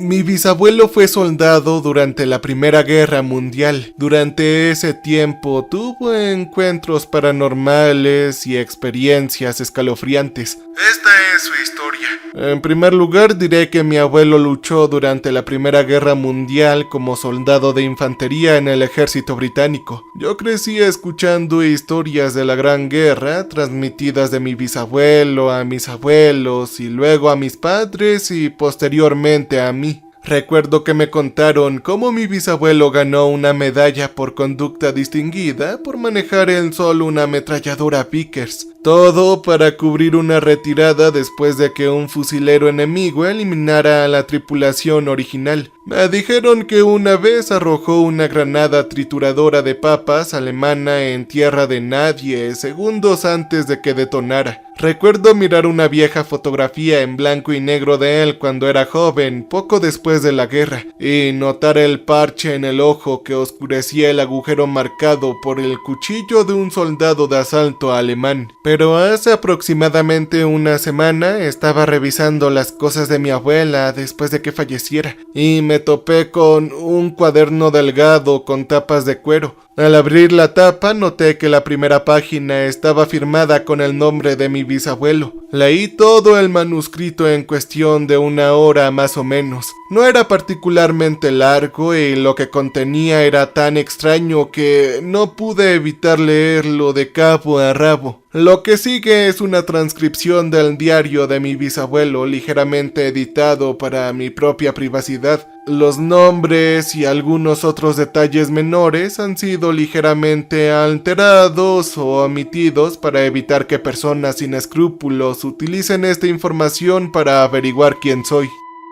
Mi bisabuelo fue soldado durante la Primera Guerra Mundial. Durante ese tiempo tuvo encuentros paranormales y experiencias escalofriantes. Esta es su historia. En primer lugar, diré que mi abuelo luchó durante la Primera Guerra Mundial como soldado de infantería en el ejército británico. Yo crecí escuchando historias de la Gran Guerra, transmitidas de mi bisabuelo a mis abuelos y luego a mis padres y posteriormente a mí. Recuerdo que me contaron cómo mi bisabuelo ganó una medalla por conducta distinguida por manejar él solo una ametralladora Vickers. Todo para cubrir una retirada después de que un fusilero enemigo eliminara a la tripulación original. Me dijeron que una vez arrojó una granada trituradora de papas alemana en tierra de nadie segundos antes de que detonara. Recuerdo mirar una vieja fotografía en blanco y negro de él cuando era joven, poco después de la guerra, y notar el parche en el ojo que oscurecía el agujero marcado por el cuchillo de un soldado de asalto alemán. Pero hace aproximadamente una semana estaba revisando las cosas de mi abuela después de que falleciera, y me topé con un cuaderno delgado con tapas de cuero. Al abrir la tapa noté que la primera página estaba firmada con el nombre de mi bisabuelo. Leí todo el manuscrito en cuestión de una hora más o menos. No era particularmente largo y lo que contenía era tan extraño que no pude evitar leerlo de cabo a rabo. Lo que sigue es una transcripción del diario de mi bisabuelo ligeramente editado para mi propia privacidad. Los nombres y algunos otros detalles menores han sido ligeramente alterados o omitidos para evitar que personas sin escrúpulos utilicen esta información para averiguar quién soy.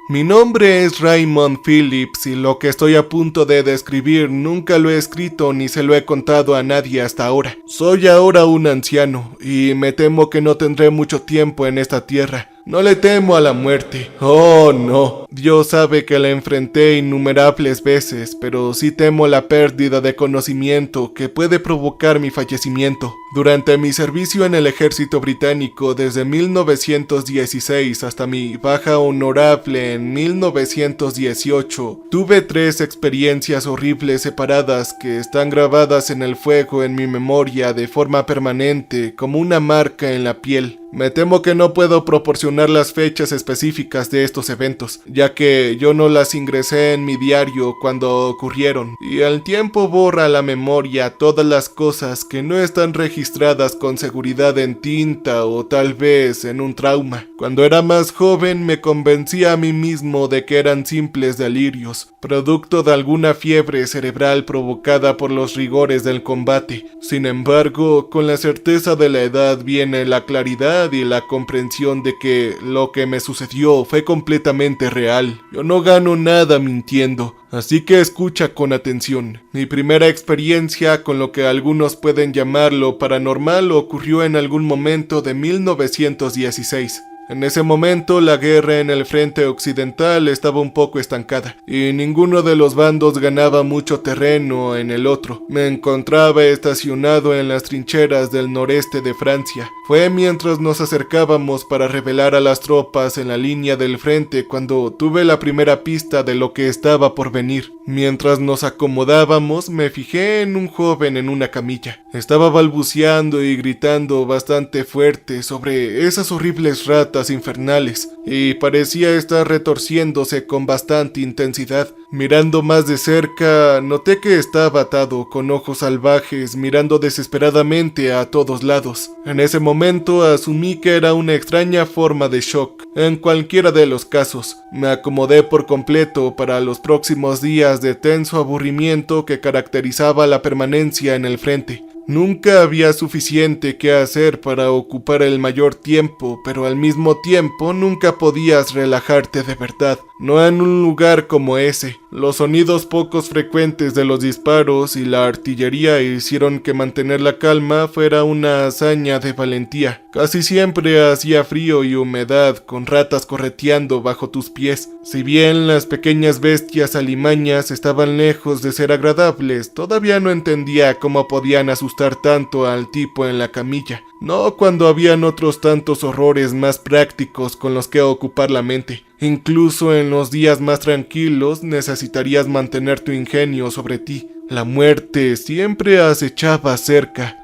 Mi nombre es Raymond Phillips y lo que estoy a punto de describir nunca lo he escrito ni se lo he contado a nadie hasta ahora. Soy ahora un anciano y me temo que no tendré mucho tiempo en esta tierra. No le temo a la muerte. Oh, no. Dios sabe que la enfrenté innumerables veces, pero sí temo la pérdida de conocimiento que puede provocar mi fallecimiento. Durante mi servicio en el ejército británico desde 1916 hasta mi baja honorable en 1918, tuve 3 experiencias horribles separadas que están grabadas en el fuego en mi memoria de forma permanente como una marca en la piel. Me temo que no puedo proporcionar las fechas específicas de estos eventos, ya que yo no las ingresé en mi diario cuando ocurrieron, y el tiempo borra la memoria todas las cosas que no están registradas con seguridad en tinta o tal vez en un trauma. Cuando era más joven me convencí a mí mismo de que eran simples delirios, producto de alguna fiebre cerebral provocada por los rigores del combate. Sin embargo, con la certeza de la edad viene la claridad y la comprensión de que lo que me sucedió fue completamente real. Yo no gano nada mintiendo, así que escucha con atención. Mi primera experiencia con lo que algunos pueden llamarlo paranormal ocurrió en algún momento de 1916. En ese momento la guerra en el frente occidental estaba un poco estancada y ninguno de los bandos ganaba mucho terreno en el otro. Me encontraba estacionado en las trincheras del noreste de Francia. Fue mientras nos acercábamos para revelar a las tropas en la línea del frente cuando tuve la primera pista de lo que estaba por venir. Mientras nos acomodábamos me fijé en un joven en una camilla. Estaba balbuceando y gritando bastante fuerte sobre esas horribles ratas infernales y parecía estar retorciéndose con bastante intensidad. Mirando más de cerca, noté que estaba atado con ojos salvajes, mirando desesperadamente a todos lados. En ese momento asumí que era una extraña forma de shock. En cualquiera de los casos, me acomodé por completo para los próximos días de tenso aburrimiento que caracterizaba la permanencia en el frente. Nunca había suficiente que hacer para ocupar el mayor tiempo, pero al mismo tiempo nunca podías relajarte de verdad. No en un lugar como ese. Los sonidos pocos frecuentes de los disparos y la artillería hicieron que mantener la calma fuera una hazaña de valentía. Casi siempre hacía frío y humedad, con ratas correteando bajo tus pies. Si bien las pequeñas bestias alimañas estaban lejos de ser agradables, todavía no entendía cómo podían asustar tanto al tipo en la camilla. No cuando habían otros tantos horrores más prácticos con los que ocupar la mente. Incluso en los días más tranquilos necesitarías mantener tu ingenio sobre ti. La muerte siempre acechaba cerca.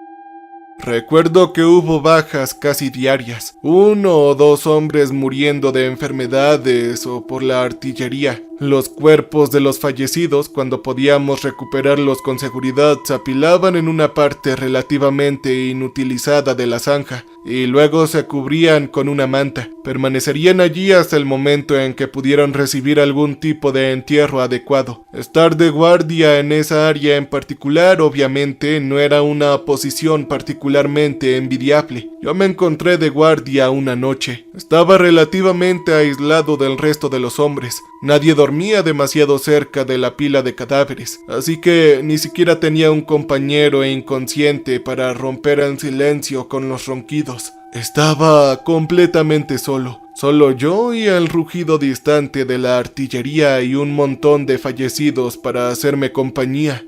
Recuerdo que hubo bajas casi diarias, 1 o 2 hombres muriendo de enfermedades o por la artillería. Los cuerpos de los fallecidos, cuando podíamos recuperarlos con seguridad, se apilaban en una parte relativamente inutilizada de la zanja y luego se cubrían con una manta. Permanecerían allí hasta el momento en que pudieran recibir algún tipo de entierro adecuado. Estar de guardia en esa área en particular obviamente no era una posición particularmente envidiable. Yo me encontré de guardia una noche. Estaba relativamente aislado del resto de los hombres. Nadie dormía demasiado cerca de la pila de cadáveres, así que ni siquiera tenía un compañero inconsciente para romper el silencio con los ronquidos. Estaba completamente solo. Solo yo y el rugido distante de la artillería y un montón de fallecidos para hacerme compañía.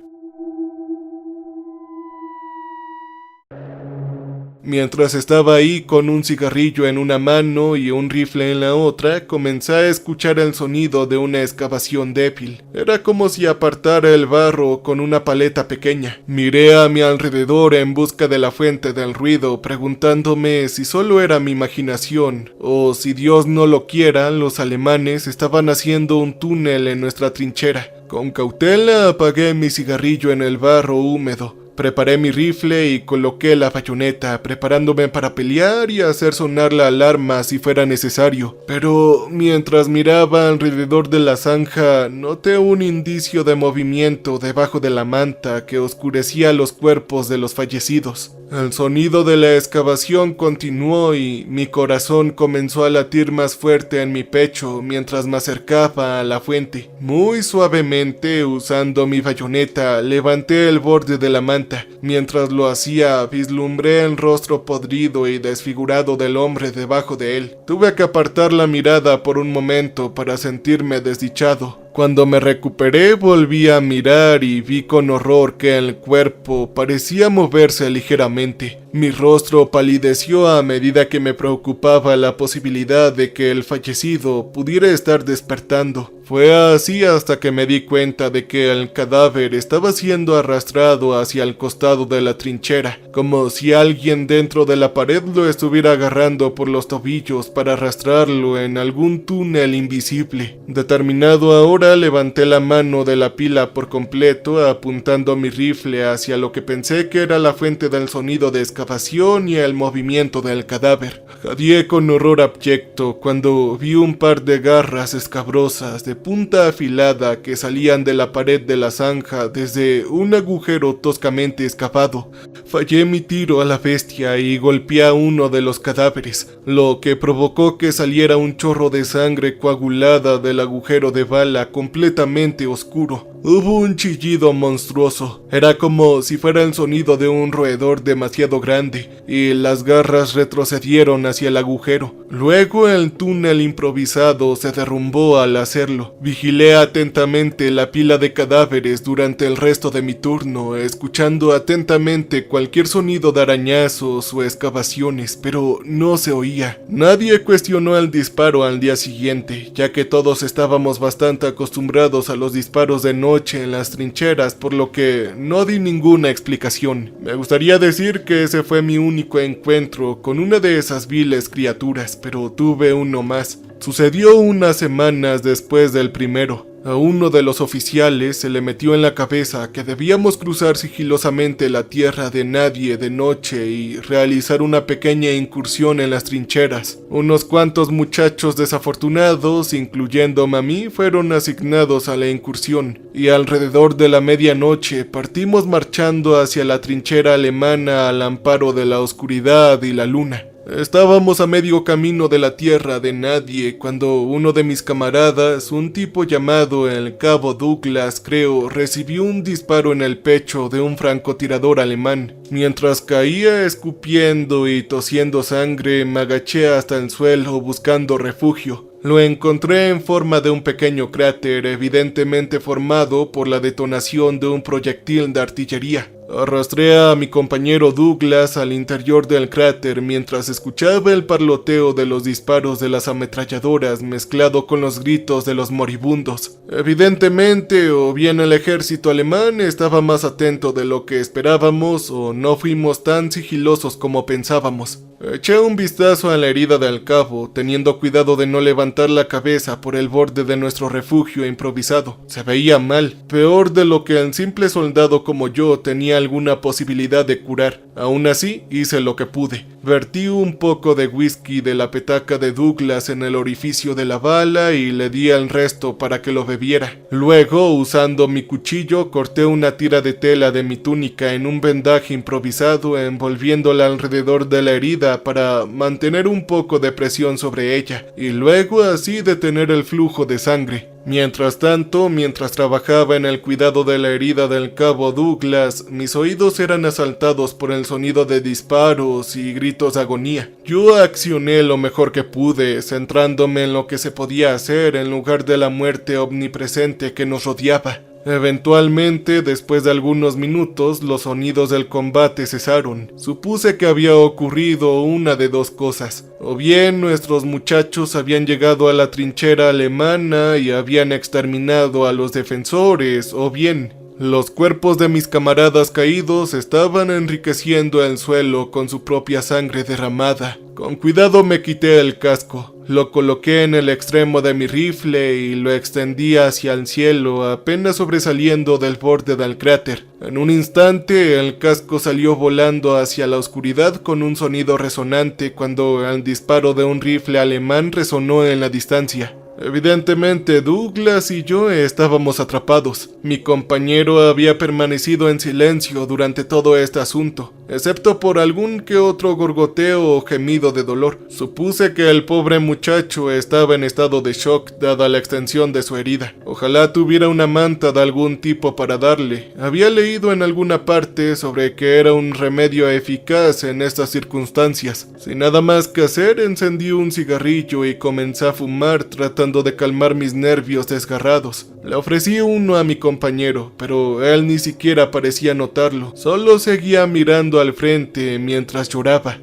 Mientras estaba ahí con un cigarrillo en una mano y un rifle en la otra, comencé a escuchar el sonido de una excavación débil. Era como si apartara el barro con una paleta pequeña. Miré a mi alrededor en busca de la fuente del ruido, preguntándome si solo era mi imaginación, o si Dios no lo quiera, los alemanes estaban haciendo un túnel en nuestra trinchera. Con cautela apagué mi cigarrillo en el barro húmedo. Preparé mi rifle y coloqué la bayoneta, preparándome para pelear y hacer sonar la alarma si fuera necesario. Pero mientras miraba alrededor de la zanja, noté un indicio de movimiento debajo de la manta que oscurecía los cuerpos de los fallecidos. El sonido de la excavación continuó y mi corazón comenzó a latir más fuerte en mi pecho mientras me acercaba a la fuente. Muy suavemente, usando mi bayoneta, levanté el borde de la manta. Mientras lo hacía, vislumbré el rostro podrido y desfigurado del hombre debajo de él. Tuve que apartar la mirada por un momento para sentirme desdichado. Cuando me recuperé, volví a mirar y vi con horror que el cuerpo parecía moverse ligeramente. Mi rostro palideció a medida que me preocupaba la posibilidad de que el fallecido pudiera estar despertando. Fue así hasta que me di cuenta de que el cadáver estaba siendo arrastrado hacia el costado de la trinchera, como si alguien dentro de la pared lo estuviera agarrando por los tobillos para arrastrarlo en algún túnel invisible. Determinado ahora, levanté la mano de la pila por completo, apuntando mi rifle hacia lo que pensé que era la fuente del sonido de excavación y el movimiento del cadáver. Jadeé con horror abyecto cuando vi un par de garras escabrosas de punta afilada que salían de la pared de la zanja desde un agujero toscamente excavado. Fallé mi tiro a la bestia y golpeé a uno de los cadáveres, lo que provocó que saliera un chorro de sangre coagulada del agujero de bala completamente oscuro. Hubo un chillido monstruoso. Era como si fuera el sonido de un roedor demasiado grande, y las garras retrocedieron hacia el agujero. Luego el túnel improvisado se derrumbó al hacerlo. Vigilé atentamente la pila de cadáveres durante el resto de mi turno, escuchando atentamente cualquier sonido de arañazos o excavaciones, pero no se oía. Nadie cuestionó el disparo al día siguiente, ya que todos estábamos bastante acostumbrados a los disparos de noche en las trincheras, por lo que no di ninguna explicación. Me gustaría decir que ese fue mi único encuentro con una de esas viles criaturas, pero tuve uno más. Sucedió unas semanas después del primero. A uno de los oficiales se le metió en la cabeza que debíamos cruzar sigilosamente la tierra de nadie de noche y realizar una pequeña incursión en las trincheras. Unos cuantos muchachos desafortunados, incluyéndome a mí, fueron asignados a la incursión, y alrededor de la medianoche partimos marchando hacia la trinchera alemana al amparo de la oscuridad y la luna. Estábamos a medio camino de la tierra de nadie cuando uno de mis camaradas, un tipo llamado el Cabo Douglas, creo, recibió un disparo en el pecho de un francotirador alemán. Mientras caía escupiendo y tosiendo sangre, me agaché hasta el suelo buscando refugio. Lo encontré en forma de un pequeño cráter, evidentemente formado por la detonación de un proyectil de artillería. Arrastré a mi compañero Douglas al interior del cráter mientras escuchaba el parloteo de los disparos de las ametralladoras mezclado con los gritos de los moribundos. Evidentemente, o bien el ejército alemán estaba más atento de lo que esperábamos o no fuimos tan sigilosos como pensábamos. Eché un vistazo a la herida del cabo, teniendo cuidado de no levantar la cabeza por el borde de nuestro refugio improvisado. Se veía mal, peor de lo que el simple soldado como yo tenía alguna posibilidad de curar. Aún así, hice lo que pude. Vertí un poco de whisky de la petaca de Douglas en el orificio de la bala y le di el resto para que lo bebiera. Luego, usando mi cuchillo, corté una tira de tela de mi túnica en un vendaje improvisado, envolviéndola alrededor de la herida para mantener un poco de presión sobre ella, y luego así detener el flujo de sangre. Mientras tanto, mientras trabajaba en el cuidado de la herida del cabo Douglas, mis oídos eran asaltados por el sonido de disparos y gritos de agonía. Yo accioné lo mejor que pude, centrándome en lo que se podía hacer en lugar de la muerte omnipresente que nos rodeaba. Eventualmente, después de algunos minutos, los sonidos del combate cesaron. Supuse que había ocurrido una de dos cosas. O bien nuestros muchachos habían llegado a la trinchera alemana y habían exterminado a los defensores, o bien los cuerpos de mis camaradas caídos estaban enriqueciendo el suelo con su propia sangre derramada. Con cuidado me quité el casco. Lo coloqué en el extremo de mi rifle y lo extendí hacia el cielo, apenas sobresaliendo del borde del cráter. En un instante, el casco salió volando hacia la oscuridad con un sonido resonante cuando el disparo de un rifle alemán resonó en la distancia. Evidentemente, Douglas y yo estábamos atrapados. Mi compañero había permanecido en silencio durante todo este asunto, excepto por algún que otro gorgoteo o gemido de dolor. Supuse que el pobre muchacho estaba en estado de shock dada la extensión de su herida. Ojalá tuviera una manta de algún tipo para darle. Había leído en alguna parte sobre que era un remedio eficaz en estas circunstancias. Sin nada más que hacer, encendí un cigarrillo y comencé a fumar tratando de calmar mis nervios desgarrados. Le ofrecí uno a mi compañero, pero él ni siquiera parecía notarlo. Solo seguía mirando al frente mientras lloraba.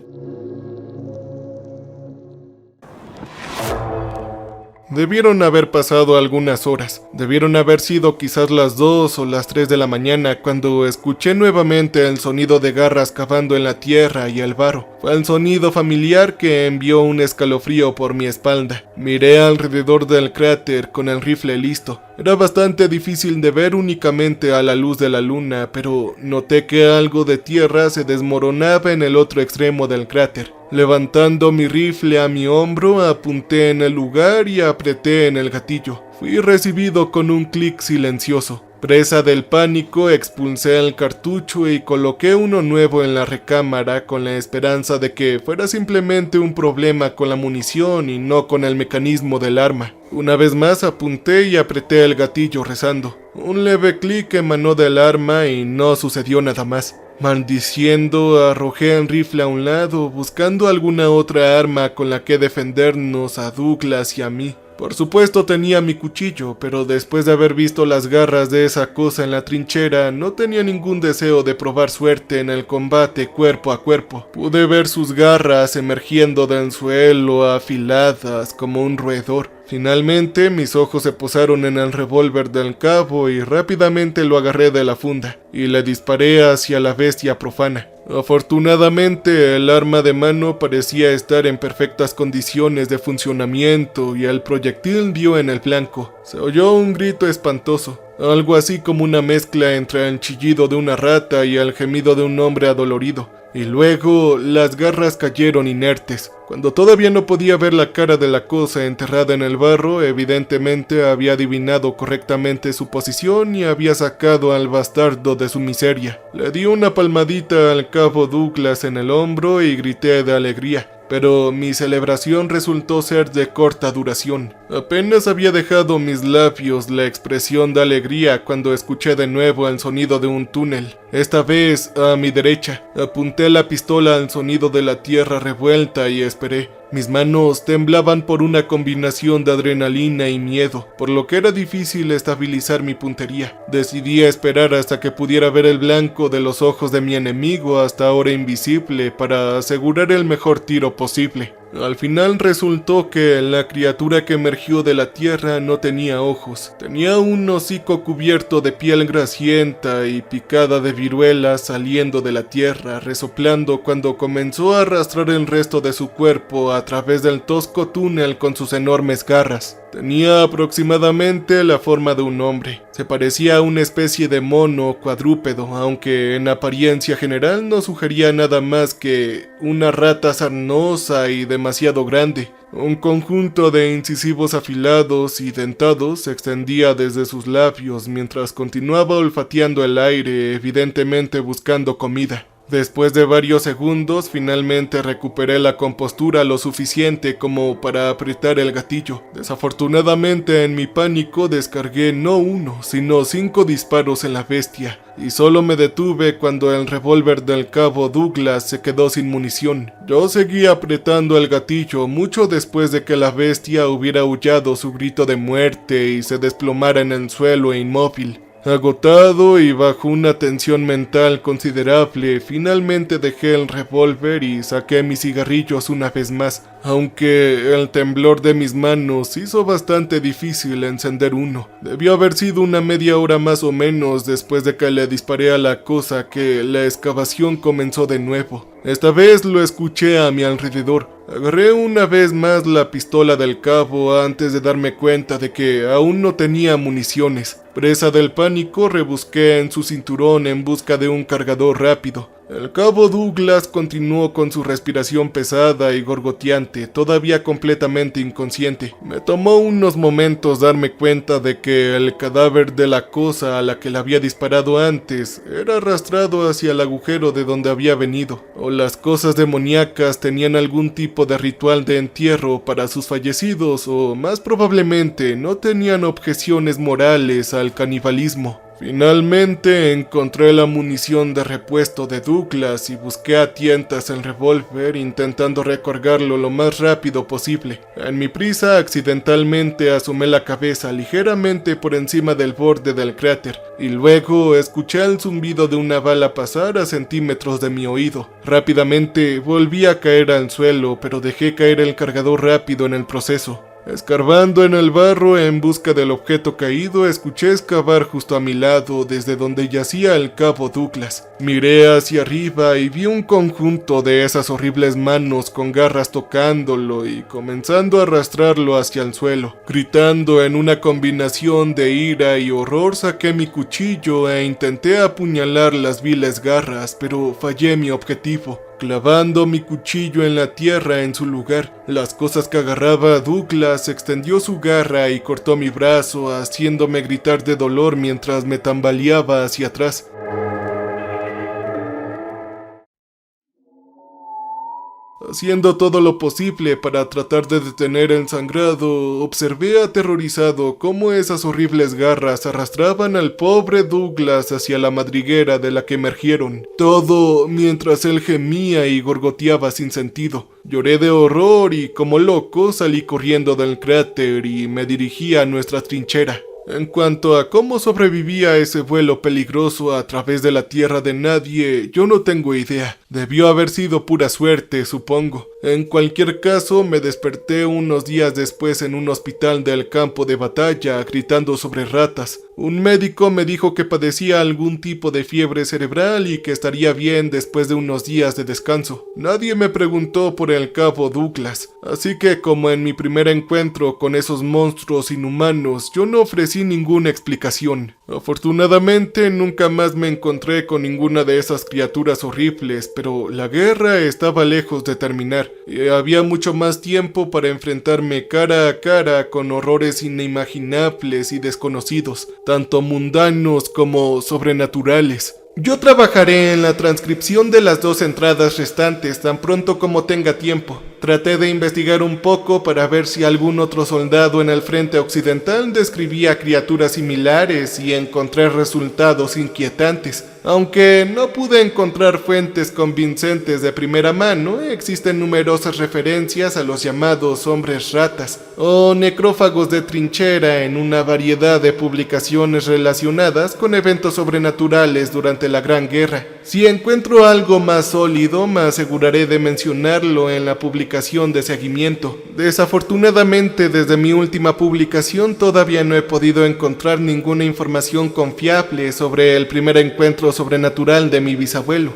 Debieron haber pasado algunas horas. Debieron haber sido quizás las 2 o las 3 de la mañana cuando escuché nuevamente el sonido de garras cavando en la tierra y el barro. Fue el sonido familiar que envió un escalofrío por mi espalda. Miré alrededor del cráter con el rifle listo. Era bastante difícil de ver únicamente a la luz de la luna, pero noté que algo de tierra se desmoronaba en el otro extremo del cráter. Levantando mi rifle a mi hombro, apunté en el lugar y apreté en el gatillo. Fui recibido con un clic silencioso. Presa del pánico, expulsé el cartucho y coloqué uno nuevo en la recámara con la esperanza de que fuera simplemente un problema con la munición y no con el mecanismo del arma. Una vez más apunté y apreté el gatillo rezando. Un leve clic emanó del arma y no sucedió nada más. Maldiciendo, arrojé el rifle a un lado, buscando alguna otra arma con la que defendernos a Douglas y a mí. Por supuesto tenía mi cuchillo, pero después de haber visto las garras de esa cosa en la trinchera, no tenía ningún deseo de probar suerte en el combate cuerpo a cuerpo. Pude ver sus garras emergiendo del suelo, afiladas como un roedor. Finalmente, mis ojos se posaron en el revólver del cabo y rápidamente lo agarré de la funda y le disparé hacia la bestia profana. Afortunadamente, el arma de mano parecía estar en perfectas condiciones de funcionamiento y el proyectil dio en el blanco. Se oyó un grito espantoso, algo así como una mezcla entre el chillido de una rata y el gemido de un hombre adolorido. Y luego las garras cayeron inertes. Cuando todavía no podía ver la cara de la cosa enterrada en el barro, evidentemente había adivinado correctamente su posición y había sacado al bastardo de su miseria. Le di una palmadita al cabo Douglas en el hombro y grité de alegría. Pero mi celebración resultó ser de corta duración. Apenas había dejado mis labios la expresión de alegría cuando escuché de nuevo el sonido de un túnel. Esta vez a mi derecha. Apunté la pistola al sonido de la tierra revuelta y esperé. Mis manos temblaban por una combinación de adrenalina y miedo, por lo que era difícil estabilizar mi puntería. Decidí esperar hasta que pudiera ver el blanco de los ojos de mi enemigo, hasta ahora invisible, para asegurar el mejor tiro posible. Al final resultó que la criatura que emergió de la tierra no tenía ojos. Tenía un hocico cubierto de piel grasienta y picada de viruelas saliendo de la tierra, resoplando cuando comenzó a arrastrar el resto de su cuerpo a través del tosco túnel con sus enormes garras. Tenía aproximadamente la forma de un hombre. Se parecía a una especie de mono cuadrúpedo, aunque en apariencia general no sugería nada más que una rata sarnosa y demasiado grande. Un conjunto de incisivos afilados y dentados se extendía desde sus labios mientras continuaba olfateando el aire, evidentemente buscando comida. Después de varios segundos, finalmente recuperé la compostura lo suficiente como para apretar el gatillo. Desafortunadamente, en mi pánico descargué no 1, sino 5 disparos en la bestia, y solo me detuve cuando el revólver del cabo Douglas se quedó sin munición. Yo seguí apretando el gatillo mucho después de que la bestia hubiera aullado su grito de muerte y se desplomara en el suelo inmóvil. Agotado y bajo una tensión mental considerable, finalmente dejé el revólver y saqué mis cigarrillos una vez más, aunque el temblor de mis manos hizo bastante difícil encender uno. Debió haber sido una media hora más o menos después de que le disparé a la cosa que la excavación comenzó de nuevo. Esta vez lo escuché a mi alrededor. Agarré una vez más la pistola del cabo antes de darme cuenta de que aún no tenía municiones. Presa del pánico, rebusqué en su cinturón en busca de un cargador rápido. El cabo Douglas continuó con su respiración pesada y gorgoteante, todavía completamente inconsciente. Me tomó unos momentos darme cuenta de que el cadáver de la cosa a la que le había disparado antes era arrastrado hacia el agujero de donde había venido, o las cosas demoníacas tenían algún tipo de ritual de entierro para sus fallecidos, o más probablemente no tenían objeciones morales al canibalismo. Finalmente encontré la munición de repuesto de Douglas y busqué a tientas el revólver intentando recargarlo lo más rápido posible. En mi prisa accidentalmente asomé la cabeza ligeramente por encima del borde del cráter y luego escuché el zumbido de una bala pasar a centímetros de mi oído. Rápidamente volví a caer al suelo, pero dejé caer el cargador rápido en el proceso. Escarbando en el barro en busca del objeto caído, escuché excavar justo a mi lado desde donde yacía el cabo Douglas. Miré hacia arriba y vi un conjunto de esas horribles manos con garras tocándolo y comenzando a arrastrarlo hacia el suelo. Gritando en una combinación de ira y horror, saqué mi cuchillo e intenté apuñalar las viles garras, pero fallé mi objetivo. Clavando mi cuchillo en la tierra en su lugar, las cosas que agarraba Douglas extendió su garra y cortó mi brazo, haciéndome gritar de dolor mientras me tambaleaba hacia atrás. Haciendo todo lo posible para tratar de detener el sangrado, observé aterrorizado cómo esas horribles garras arrastraban al pobre Douglas hacia la madriguera de la que emergieron. Todo mientras él gemía y gorgoteaba sin sentido. Lloré de horror y como loco salí corriendo del cráter y me dirigí a nuestra trinchera. En cuanto a cómo sobreviví a ese vuelo peligroso a través de la tierra de nadie, yo no tengo idea. Debió haber sido pura suerte, supongo. En cualquier caso, me desperté unos días después en un hospital del campo de batalla, gritando sobre ratas. Un médico me dijo que padecía algún tipo de fiebre cerebral y que estaría bien después de unos días de descanso. Nadie me preguntó por el cabo Douglas, así que como en mi primer encuentro con esos monstruos inhumanos, yo no ofrecí ninguna explicación. Afortunadamente, nunca más me encontré con ninguna de esas criaturas horribles, pero la guerra estaba lejos de terminar, y había mucho más tiempo para enfrentarme cara a cara con horrores inimaginables y desconocidos, tanto mundanos como sobrenaturales. Yo trabajaré en la transcripción de las 2 entradas restantes tan pronto como tenga tiempo. Traté de investigar un poco para ver si algún otro soldado en el frente occidental describía criaturas similares y encontré resultados inquietantes. Aunque no pude encontrar fuentes convincentes de primera mano, existen numerosas referencias a los llamados hombres ratas o necrófagos de trinchera en una variedad de publicaciones relacionadas con eventos sobrenaturales durante la Gran Guerra. Si encuentro algo más sólido, me aseguraré de mencionarlo en la publicación de seguimiento. Desafortunadamente, desde mi última publicación todavía no he podido encontrar ninguna información confiable sobre el primer encuentro sobrenatural de mi bisabuelo.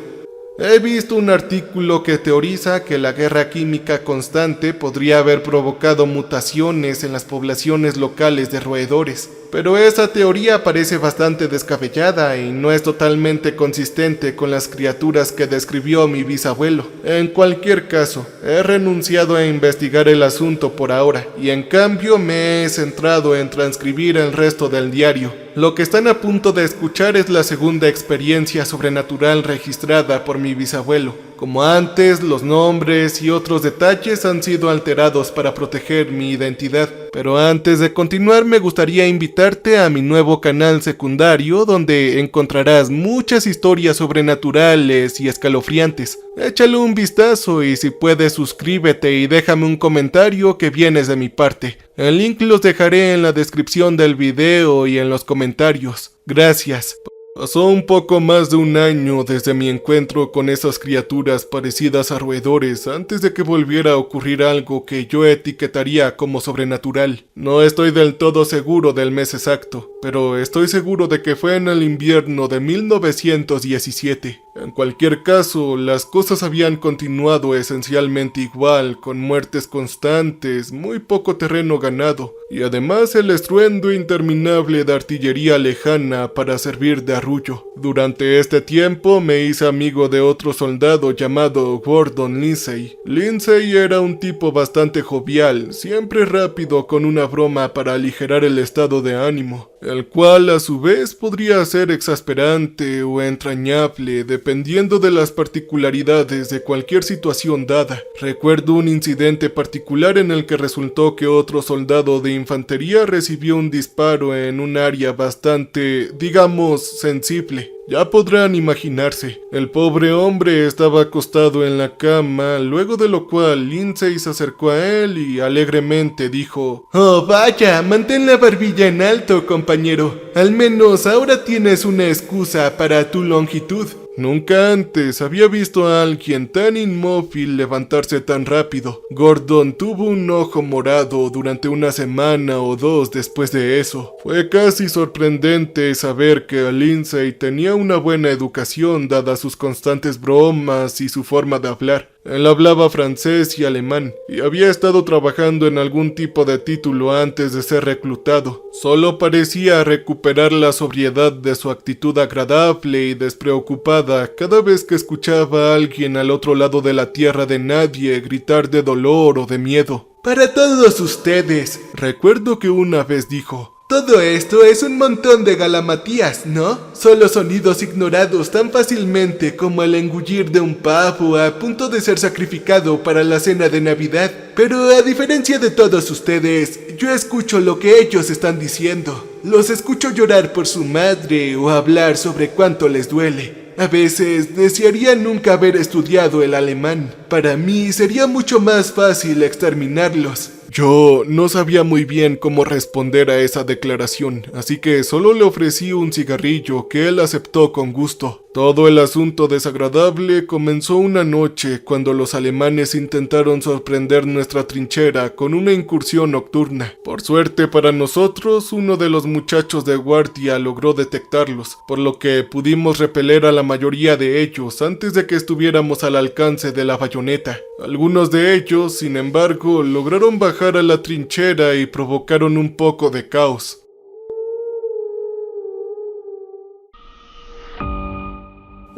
He visto un artículo que teoriza que la guerra química constante podría haber provocado mutaciones en las poblaciones locales de roedores, pero esa teoría parece bastante descabellada y no es totalmente consistente con las criaturas que describió mi bisabuelo. En cualquier caso, he renunciado a investigar el asunto por ahora y en cambio me he centrado en transcribir el resto del diario. Lo que están a punto de escuchar es la segunda experiencia sobrenatural registrada por mi bisabuelo. Como antes, los nombres y otros detalles han sido alterados para proteger mi identidad. Pero antes de continuar, me gustaría invitarte a mi nuevo canal secundario, donde encontrarás muchas historias sobrenaturales y escalofriantes. Échale un vistazo y si puedes suscríbete y déjame un comentario que vienes de mi parte. El link los dejaré en la descripción del video y en los comentarios. Gracias. Pasó un poco más de un año desde mi encuentro con esas criaturas parecidas a roedores antes de que volviera a ocurrir algo que yo etiquetaría como sobrenatural. No estoy del todo seguro del mes exacto, pero estoy seguro de que fue en el invierno de 1917. En cualquier caso, las cosas habían continuado esencialmente igual, con muertes constantes, muy poco terreno ganado, y además el estruendo interminable de artillería lejana para servir de arrullo. Durante este tiempo me hice amigo de otro soldado llamado Gordon Lindsay. Lindsay era un tipo bastante jovial, siempre rápido con una broma para aligerar el estado de ánimo, el cual a su vez podría ser exasperante o entrañable dependiendo de las particularidades de cualquier situación dada. Recuerdo un incidente particular en el que resultó que otro soldado de infantería recibió un disparo en un área bastante, digamos, sensible. Ya podrán imaginarse, el pobre hombre estaba acostado en la cama, luego de lo cual Lindsay se acercó a él y alegremente dijo: «Oh vaya, mantén la barbilla en alto, compañero. Al menos ahora tienes una excusa para tu longitud». Nunca antes había visto a alguien tan inmóvil levantarse tan rápido. Gordon tuvo un ojo morado durante una semana o dos después de eso. Fue casi sorprendente saber que Lindsay tenía una buena educación dadas sus constantes bromas y su forma de hablar. Él hablaba francés y alemán, y había estado trabajando en algún tipo de título antes de ser reclutado. Solo parecía recuperar la sobriedad de su actitud agradable y despreocupada cada vez que escuchaba a alguien al otro lado de la tierra de nadie gritar de dolor o de miedo. «Para todos ustedes», recuerdo que una vez dijo. «Todo esto es un montón de galamatías, ¿no? Solo sonidos ignorados tan fácilmente como el engullir de un pavo a punto de ser sacrificado para la cena de Navidad. Pero a diferencia de todos ustedes, yo escucho lo que ellos están diciendo. Los escucho llorar por su madre o hablar sobre cuánto les duele. A veces desearía nunca haber estudiado el alemán. Para mí sería mucho más fácil exterminarlos». Yo no sabía muy bien cómo responder a esa declaración, así que solo le ofrecí un cigarrillo que él aceptó con gusto. Todo el asunto desagradable comenzó una noche cuando los alemanes intentaron sorprender nuestra trinchera con una incursión nocturna. Por suerte para nosotros, uno de los muchachos de guardia logró detectarlos, por lo que pudimos repeler a la mayoría de ellos antes de que estuviéramos al alcance de la bayoneta. Algunos de ellos, sin embargo, lograron bajar a la trinchera y provocaron un poco de caos.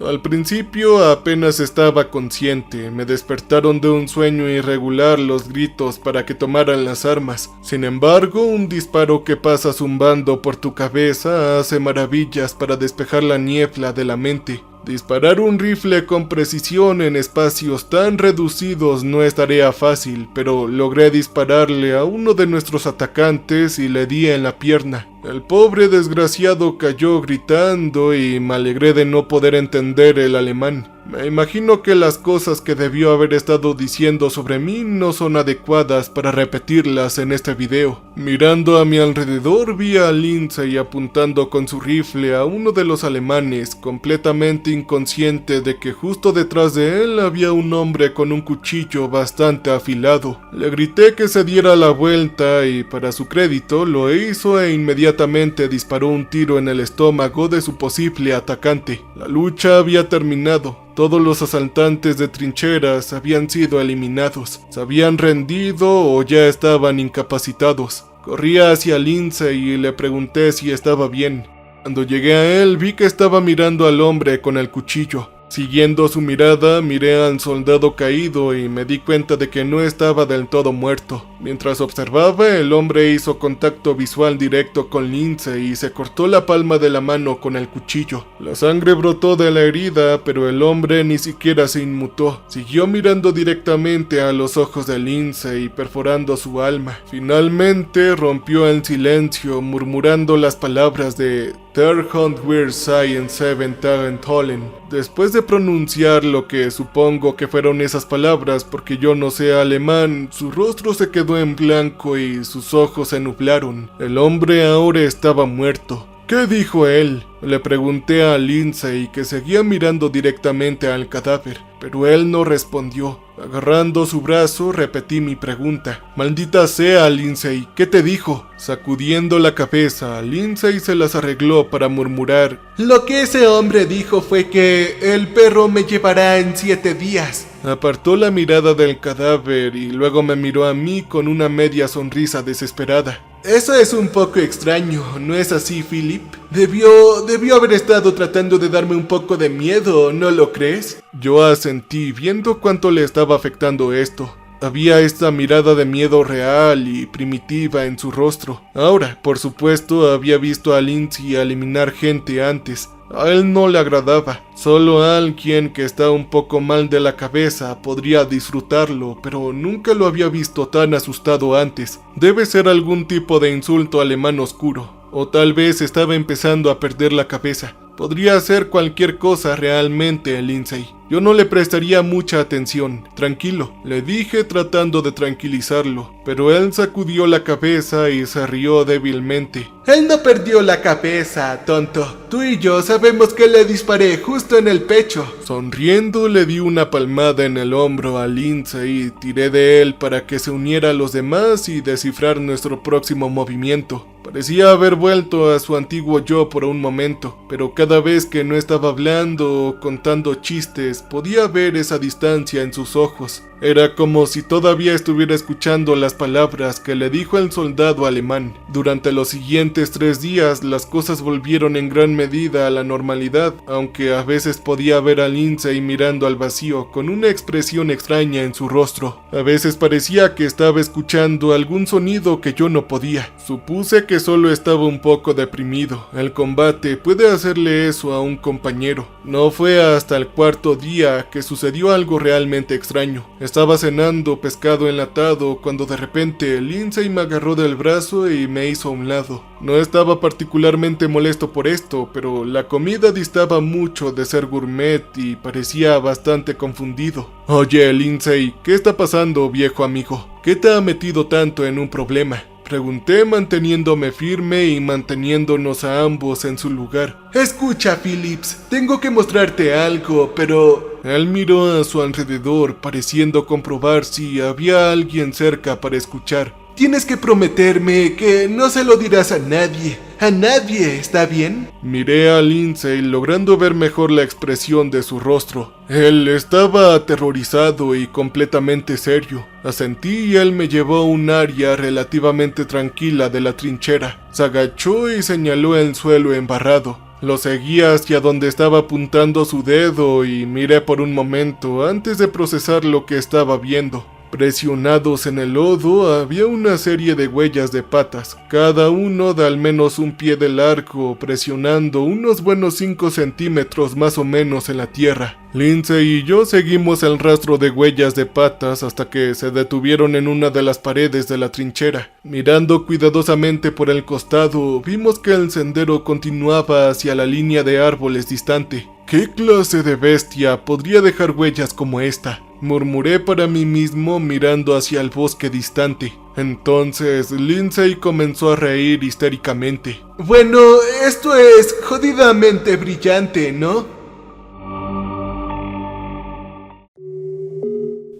Al principio apenas estaba consciente, me despertaron de un sueño irregular los gritos para que tomaran las armas. Sin embargo, un disparo que pasa zumbando por tu cabeza hace maravillas para despejar la niebla de la mente. Disparar un rifle con precisión en espacios tan reducidos no es tarea fácil, pero logré dispararle a uno de nuestros atacantes y le di en la pierna. El pobre desgraciado cayó gritando y me alegré de no poder entender el alemán. Me imagino que las cosas que debió haber estado diciendo sobre mí no son adecuadas para repetirlas en este video. Mirando a mi alrededor vi a Lindsay apuntando con su rifle a uno de los alemanes, completamente inconsciente de que justo detrás de él había un hombre con un cuchillo bastante afilado. Le grité que se diera la vuelta y, para su crédito, lo hizo e inmediatamente disparó un tiro en el estómago de su posible atacante. La lucha había terminado. Todos los asaltantes de trincheras habían sido eliminados, se habían rendido o ya estaban incapacitados. Corrí hacia Lindsay y le pregunté si estaba bien. Cuando llegué a él vi que estaba mirando al hombre con el cuchillo. Siguiendo su mirada, miré al soldado caído y me di cuenta de que no estaba del todo muerto. Mientras observaba, el hombre hizo contacto visual directo con Lindsay y se cortó la palma de la mano con el cuchillo. La sangre brotó de la herida, pero el hombre ni siquiera se inmutó. Siguió mirando directamente a los ojos de Lindsay, perforando su alma. Finalmente rompió el silencio, murmurando las palabras de Der Hund wir sei in 7 Tagen Tollen. Después de pronunciar lo que supongo que fueron esas palabras porque yo no sé alemán, su rostro se quedó en blanco y sus ojos se nublaron. El hombre ahora estaba muerto. ¿Qué dijo él? Le pregunté a Lindsay, que seguía mirando directamente al cadáver, pero él no respondió. Agarrando su brazo, repetí mi pregunta. Maldita sea, Lindsay, ¿qué te dijo? Sacudiendo la cabeza, Lindsay se las arregló para murmurar: lo que ese hombre dijo fue que el perro me llevará en 7 días. Apartó la mirada del cadáver y luego me miró a mí con una media sonrisa desesperada. Eso es un poco extraño, ¿no es así, Philip? Debió haber estado tratando de darme un poco de miedo, ¿no lo crees? Yo asentí, viendo cuánto le estaba afectando esto. Había esta mirada de miedo real y primitiva en su rostro. Ahora, por supuesto, había visto a Lindsay eliminar gente antes. A él no le agradaba. Solo alguien que está un poco mal de la cabeza podría disfrutarlo, pero nunca lo había visto tan asustado antes. Debe ser algún tipo de insulto alemán oscuro. O tal vez estaba empezando a perder la cabeza. Podría hacer cualquier cosa realmente, Lindsay. Yo no le prestaría mucha atención. Tranquilo, le dije tratando de tranquilizarlo, pero él sacudió la cabeza y se rió débilmente. Él no perdió la cabeza, tonto. Tú y yo sabemos que le disparé justo en el pecho. Sonriendo le di una palmada en el hombro a Lindsay y tiré de él para que se uniera a los demás y descifrar nuestro próximo movimiento. Parecía haber vuelto a su antiguo yo por un momento, pero cada vez que no estaba hablando o contando chistes, podía ver esa distancia en sus ojos. Era como si todavía estuviera escuchando las palabras que le dijo el soldado alemán. Durante los siguientes 3 días, las cosas volvieron en gran medida a la normalidad, aunque a veces podía ver a Lindsay mirando al vacío con una expresión extraña en su rostro. A veces parecía que estaba escuchando algún sonido que yo no podía. Supuse que solo estaba un poco deprimido. El combate puede hacerle eso a un compañero. No fue hasta el 4.º día que sucedió algo realmente extraño. Estaba cenando pescado enlatado cuando de repente Lindsay me agarró del brazo y me hizo a un lado. No estaba particularmente molesto por esto, pero la comida distaba mucho de ser gourmet y parecía bastante confundido. Oye, Lindsay, ¿qué está pasando, viejo amigo? ¿Qué te ha metido tanto en un problema? Pregunté manteniéndome firme y manteniéndonos a ambos en su lugar. Escucha, Phillips, tengo que mostrarte algo, pero... Él miró a su alrededor, pareciendo comprobar si había alguien cerca para escuchar. Tienes que prometerme que no se lo dirás a nadie. A nadie, ¿está bien? Miré a Lindsay, logrando ver mejor la expresión de su rostro. Él estaba aterrorizado y completamente serio. Asentí y él me llevó a un área relativamente tranquila de la trinchera. Se agachó y señaló el suelo embarrado. Lo seguí hacia donde estaba apuntando su dedo y miré por un momento antes de procesar lo que estaba viendo. Presionados en el lodo había una serie de huellas de patas, cada uno de al menos un pie de largo, presionando unos buenos 5 centímetros más o menos en la tierra. Lindsay y yo seguimos el rastro de huellas de patas hasta que se detuvieron en una de las paredes de la trinchera. Mirando cuidadosamente por el costado, vimos que el sendero continuaba hacia la línea de árboles distante. ¿Qué clase de bestia podría dejar huellas como esta?, murmuré para mí mismo mirando hacia el bosque distante. Entonces Lindsay comenzó a reír histéricamente. Bueno, esto es jodidamente brillante, ¿no?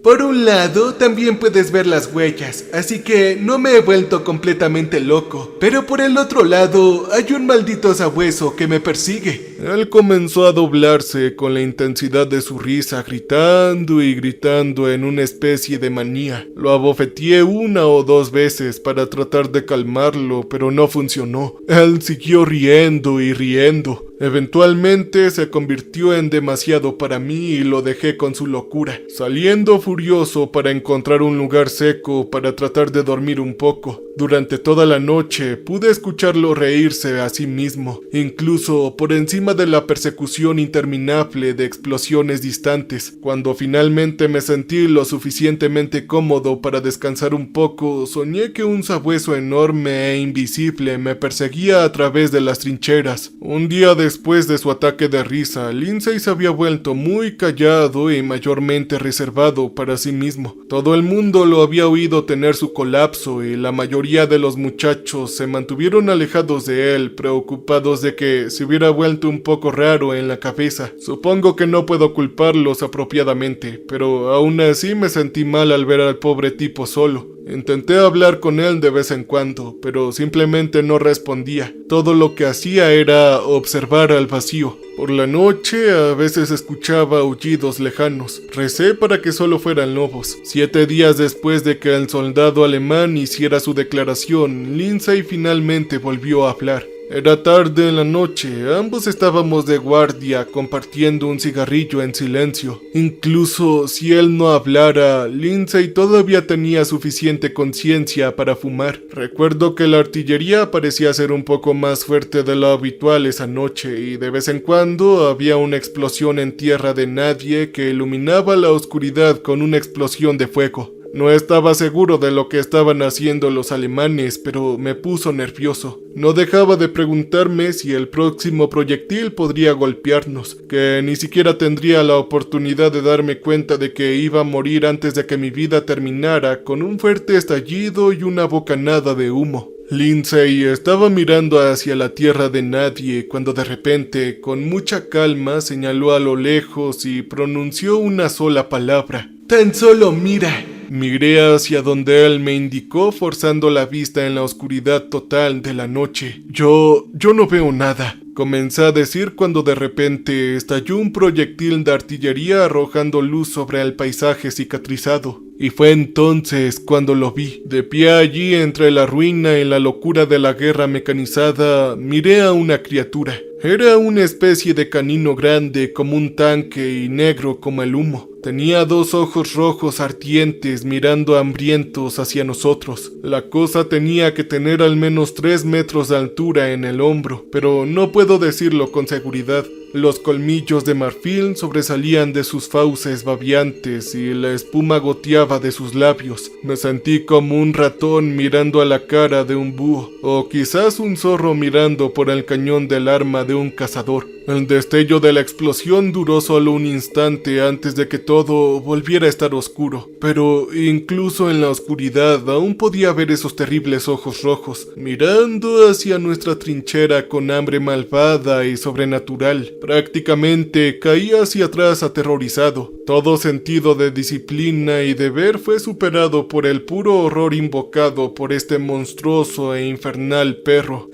Por un lado, también puedes ver las huellas, así que no me he vuelto completamente loco. Pero por el otro lado, hay un maldito sabueso que me persigue. Él comenzó a doblarse con la intensidad de su risa, gritando y gritando en una especie de manía. Lo abofeteé 1 o 2 veces para tratar de calmarlo, pero no funcionó. Él siguió riendo y riendo. Eventualmente se convirtió en demasiado para mí y lo dejé con su locura, saliendo furioso para encontrar un lugar seco para tratar de dormir un poco. Durante toda la noche pude escucharlo reírse a sí mismo, incluso por encima de la persecución interminable de explosiones distantes. Cuando finalmente me sentí lo suficientemente cómodo para descansar un poco, soñé que un sabueso enorme e invisible me perseguía a través de las trincheras. Un día después de su ataque de risa, Lindsay se había vuelto muy callado y mayormente reservado para sí mismo. Todo el mundo lo había oído tener su colapso y la mayoría de los muchachos se mantuvieron alejados de él, preocupados de que se hubiera vuelto un poco raro en la cabeza. Supongo que no puedo culparlos apropiadamente, pero aún así me sentí mal al ver al pobre tipo solo. Intenté hablar con él de vez en cuando, pero simplemente no respondía. Todo lo que hacía era observar al vacío. Por la noche a veces escuchaba aullidos lejanos. Recé para que solo fueran lobos. 7 días después de que el soldado alemán hiciera su declaración, Lindsay finalmente volvió a hablar. Era tarde en la noche, ambos estábamos de guardia compartiendo un cigarrillo en silencio. Incluso si él no hablara, Lindsay todavía tenía suficiente conciencia para fumar. Recuerdo que la artillería parecía ser un poco más fuerte de lo habitual esa noche y de vez en cuando había una explosión en tierra de nadie que iluminaba la oscuridad con una explosión de fuego. No estaba seguro de lo que estaban haciendo los alemanes, pero me puso nervioso. No dejaba de preguntarme si el próximo proyectil podría golpearnos, que ni siquiera tendría la oportunidad de darme cuenta de que iba a morir antes de que mi vida terminara con un fuerte estallido y una bocanada de humo. Lindsay estaba mirando hacia la tierra de nadie cuando de repente, con mucha calma, señaló a lo lejos y pronunció una sola palabra. Tan solo mira. Miré hacia donde él me indicó, forzando la vista en la oscuridad total de la noche. Yo no veo nada, comencé a decir cuando de repente estalló un proyectil de artillería arrojando luz sobre el paisaje cicatrizado. Y fue entonces cuando lo vi. De pie allí entre la ruina y la locura de la guerra mecanizada, miré a una criatura. Era una especie de canino grande como un tanque y negro como el humo. Tenía 2 ojos rojos ardientes mirando hambrientos hacia nosotros. La cosa tenía que tener al menos 3 metros de altura en el hombro, pero no puedo decirlo con seguridad. Los colmillos de marfil sobresalían de sus fauces babeantes y la espuma goteaba de sus labios. Me sentí como un ratón mirando a la cara de un búho, o quizás un zorro mirando por el cañón del arma de un cazador. El destello de la explosión duró solo un instante antes de que todo volviera a estar oscuro, pero incluso en la oscuridad aún podía ver esos terribles ojos rojos, mirando hacia nuestra trinchera con hambre malvada y sobrenatural. Prácticamente caí hacia atrás aterrorizado. Todo sentido de disciplina y deber fue superado por el puro horror invocado por este monstruoso e infernal perro.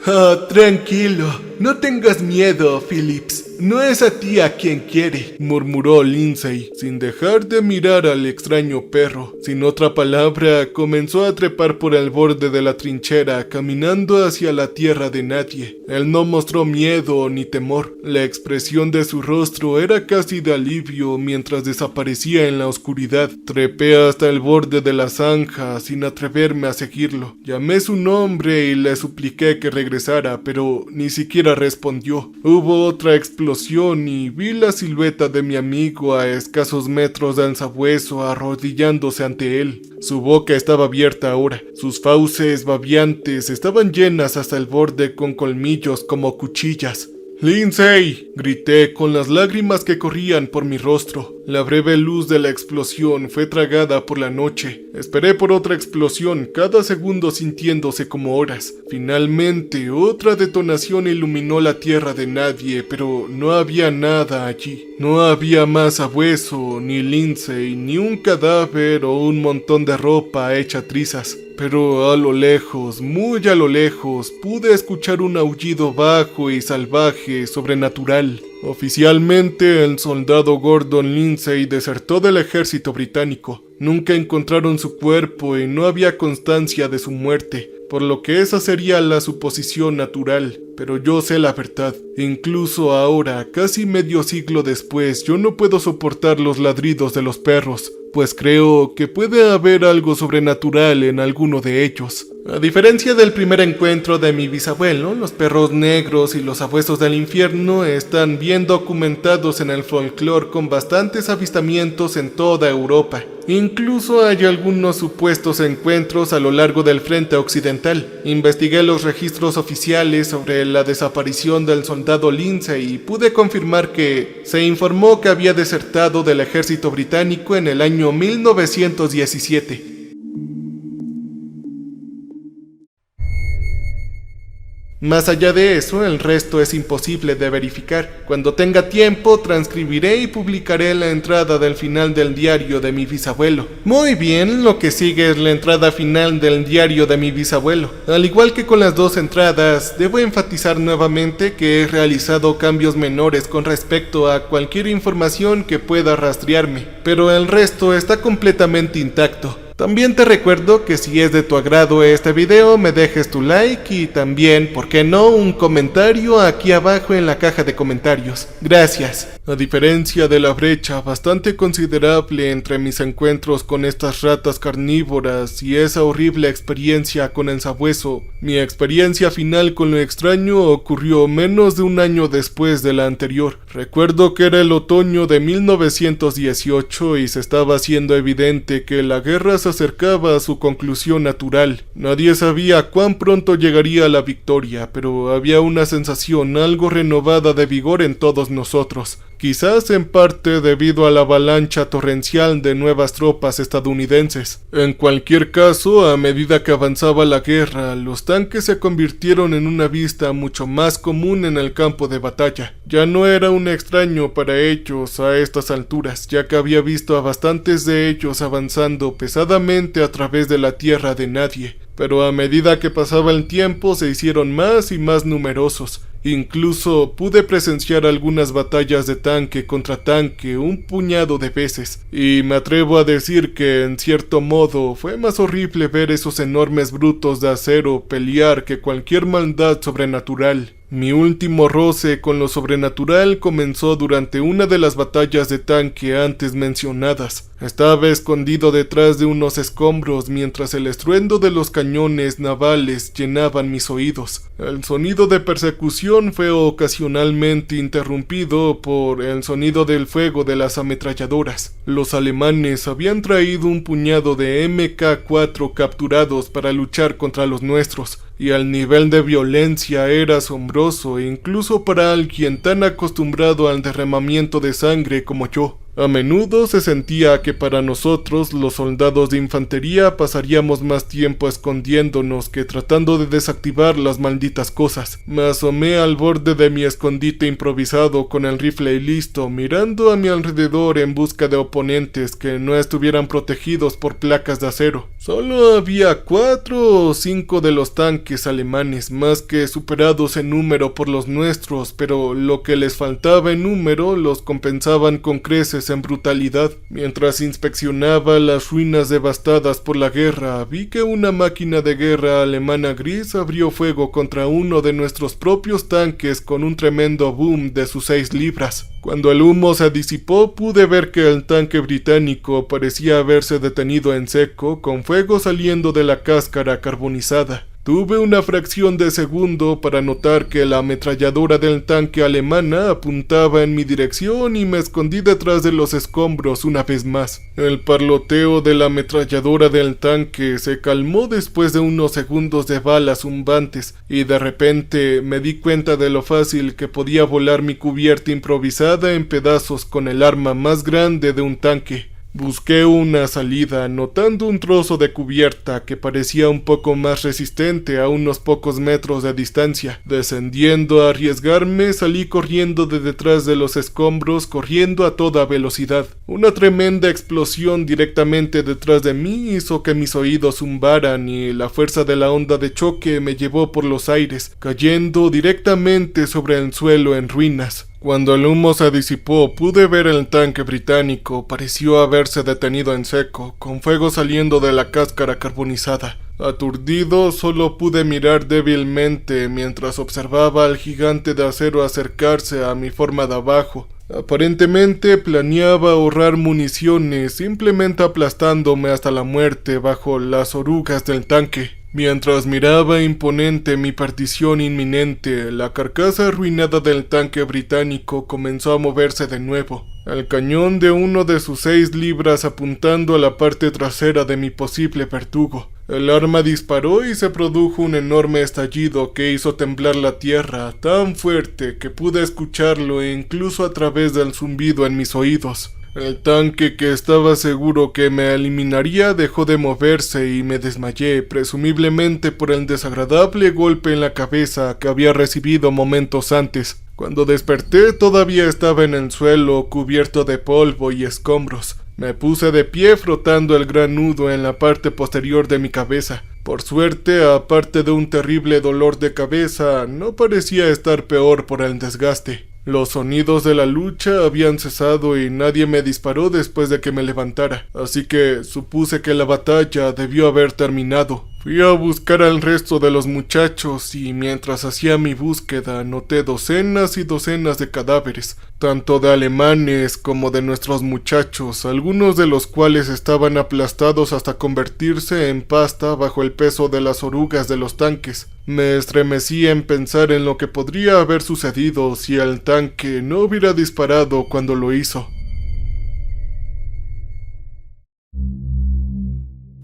Tranquilo, no tengas miedo, Phillips. no es a ti a quien quiere, murmuró Lindsay, sin dejar de mirar al extraño perro. Sin otra palabra, comenzó a trepar por el borde de la trinchera, caminando hacia la tierra de nadie. Él no mostró miedo ni temor. La expresión de su rostro era casi de alivio mientras desaparecía en la oscuridad. Trepé hasta el borde de la zanja sin atreverme a seguirlo. Llamé su nombre y le supliqué que regresara, pero ni siquiera respondió. Hubo otra explosión y vi la silueta de mi amigo a escasos metros del sabueso arrodillándose ante él. Su boca estaba abierta ahora. Sus fauces babeantes estaban llenas hasta el borde con colmillos como cuchillas. ¡Lindsay!, grité con las lágrimas que corrían por mi rostro. La breve luz de la explosión fue tragada por la noche. Esperé por otra explosión, cada segundo sintiéndose como horas. Finalmente, otra detonación iluminó la tierra de nadie, pero no había nada allí. No había más sabueso, ni Lindsay, ni un cadáver o un montón de ropa hecha trizas. Pero a lo lejos, muy a lo lejos, pude escuchar un aullido bajo y salvaje, sobrenatural. Oficialmente, el soldado Gordon Lindsay desertó del ejército británico. Nunca encontraron su cuerpo y no había constancia de su muerte, por lo que esa sería la suposición natural. Pero yo sé la verdad. Incluso ahora, casi medio siglo después, yo no puedo soportar los ladridos de los perros, pues creo que puede haber algo sobrenatural en alguno de ellos. A diferencia del primer encuentro de mi bisabuelo, los perros negros y los sabuesos del infierno están bien documentados en el folclore con bastantes avistamientos en toda Europa. Incluso hay algunos supuestos encuentros a lo largo del frente occidental. Investigué los registros oficiales sobre la desaparición del soldado Lindsay y pude confirmar que se informó que había desertado del ejército británico en el año 1917. Más allá de eso, el resto es imposible de verificar. Cuando tenga tiempo, transcribiré y publicaré la entrada del final del diario de mi bisabuelo. Muy bien, lo que sigue es la entrada final del diario de mi bisabuelo. Al igual que con las dos entradas, debo enfatizar nuevamente que he realizado cambios menores con respecto a cualquier información que pueda rastrearme, pero el resto está completamente intacto. También te recuerdo que si es de tu agrado este video, me dejes tu like y también, ¿por qué no?, un comentario aquí abajo en la caja de comentarios. Gracias. A diferencia de la brecha bastante considerable entre mis encuentros con estas ratas carnívoras y esa horrible experiencia con el sabueso, mi experiencia final con lo extraño ocurrió menos de un año después de la anterior. Recuerdo que era el otoño de 1918 y se estaba haciendo evidente que la guerra se acercaba a su conclusión natural. Nadie sabía cuán pronto llegaría la victoria, pero había una sensación algo renovada de vigor en todos nosotros. Quizás en parte debido a la avalancha torrencial de nuevas tropas estadounidenses. En cualquier caso, a medida que avanzaba la guerra, los tanques se convirtieron en una vista mucho más común en el campo de batalla. Ya no era un extraño para ellos a estas alturas, ya que había visto a bastantes de ellos avanzando pesadamente a través de la tierra de nadie. Pero a medida que pasaba el tiempo se hicieron más y más numerosos. Incluso pude presenciar algunas batallas de tanque contra tanque un puñado de veces, y me atrevo a decir que en cierto modo fue más horrible ver esos enormes brutos de acero pelear que cualquier maldad sobrenatural. Mi último roce con lo sobrenatural comenzó durante una de las batallas de tanque antes mencionadas. Estaba escondido detrás de unos escombros mientras el estruendo de los cañones navales llenaban mis oídos. El sonido de persecución fue ocasionalmente interrumpido por el sonido del fuego de las ametralladoras. Los alemanes habían traído un puñado de MK4 capturados para luchar contra los nuestros, y el nivel de violencia era asombroso incluso para alguien tan acostumbrado al derramamiento de sangre como yo. A menudo se sentía que para nosotros, los soldados de infantería, pasaríamos más tiempo escondiéndonos que tratando de desactivar las malditas cosas. Me asomé al borde de mi escondite improvisado con el rifle listo, mirando a mi alrededor en busca de oponentes que no estuvieran protegidos por placas de acero. Solo había 4 o 5 de los tanques alemanes, más que superados en número por los nuestros, pero lo que les faltaba en número los compensaban con creces en brutalidad. Mientras inspeccionaba las ruinas devastadas por la guerra, vi que una máquina de guerra alemana gris abrió fuego contra uno de nuestros propios tanques con un tremendo boom de sus 6 libras. Cuando el humo se disipó, pude ver que el tanque británico parecía haberse detenido en seco, con fuego saliendo de la cáscara carbonizada. Tuve una fracción de segundo para notar que la ametralladora del tanque alemana apuntaba en mi dirección y me escondí detrás de los escombros una vez más. El parloteo de la ametralladora del tanque se calmó después de unos segundos de balas zumbantes y de repente me di cuenta de lo fácil que podía volar mi cubierta improvisada en pedazos con el arma más grande de un tanque. Busqué una salida, notando un trozo de cubierta que parecía un poco más resistente a unos pocos metros de distancia. Descendiendo a arriesgarme, salí corriendo de detrás de los escombros, corriendo a toda velocidad. Una tremenda explosión directamente detrás de mí hizo que mis oídos zumbaran y la fuerza de la onda de choque me llevó por los aires, cayendo directamente sobre el suelo en ruinas. Cuando el humo se disipó, pude ver el tanque británico. Pareció haberse detenido en seco, con fuego saliendo de la cáscara carbonizada. Aturdido, solo pude mirar débilmente mientras observaba al gigante de acero acercarse a mi forma de abajo. Aparentemente planeaba ahorrar municiones, simplemente aplastándome hasta la muerte bajo las orugas del tanque. Mientras miraba imponente mi partición inminente, la carcasa arruinada del tanque británico comenzó a moverse de nuevo. El cañón de uno de sus 6 libras apuntando a la parte trasera de mi posible verdugo. El arma disparó y se produjo un enorme estallido que hizo temblar la tierra, tan fuerte que pude escucharlo incluso a través del zumbido en mis oídos. El tanque que estaba seguro que me eliminaría dejó de moverse y me desmayé, presumiblemente por el desagradable golpe en la cabeza que había recibido momentos antes. Cuando desperté todavía estaba en el suelo cubierto de polvo y escombros. Me puse de pie frotando el gran nudo en la parte posterior de mi cabeza. Por suerte, aparte de un terrible dolor de cabeza, no parecía estar peor por el desgaste. Los sonidos de la lucha habían cesado y nadie me disparó después de que me levantara, así que supuse que la batalla debió haber terminado. Fui a buscar al resto de los muchachos y mientras hacía mi búsqueda noté docenas y docenas de cadáveres, tanto de alemanes como de nuestros muchachos, algunos de los cuales estaban aplastados hasta convertirse en pasta bajo el peso de las orugas de los tanques. Me estremecí en pensar en lo que podría haber sucedido si el tanque no hubiera disparado cuando lo hizo.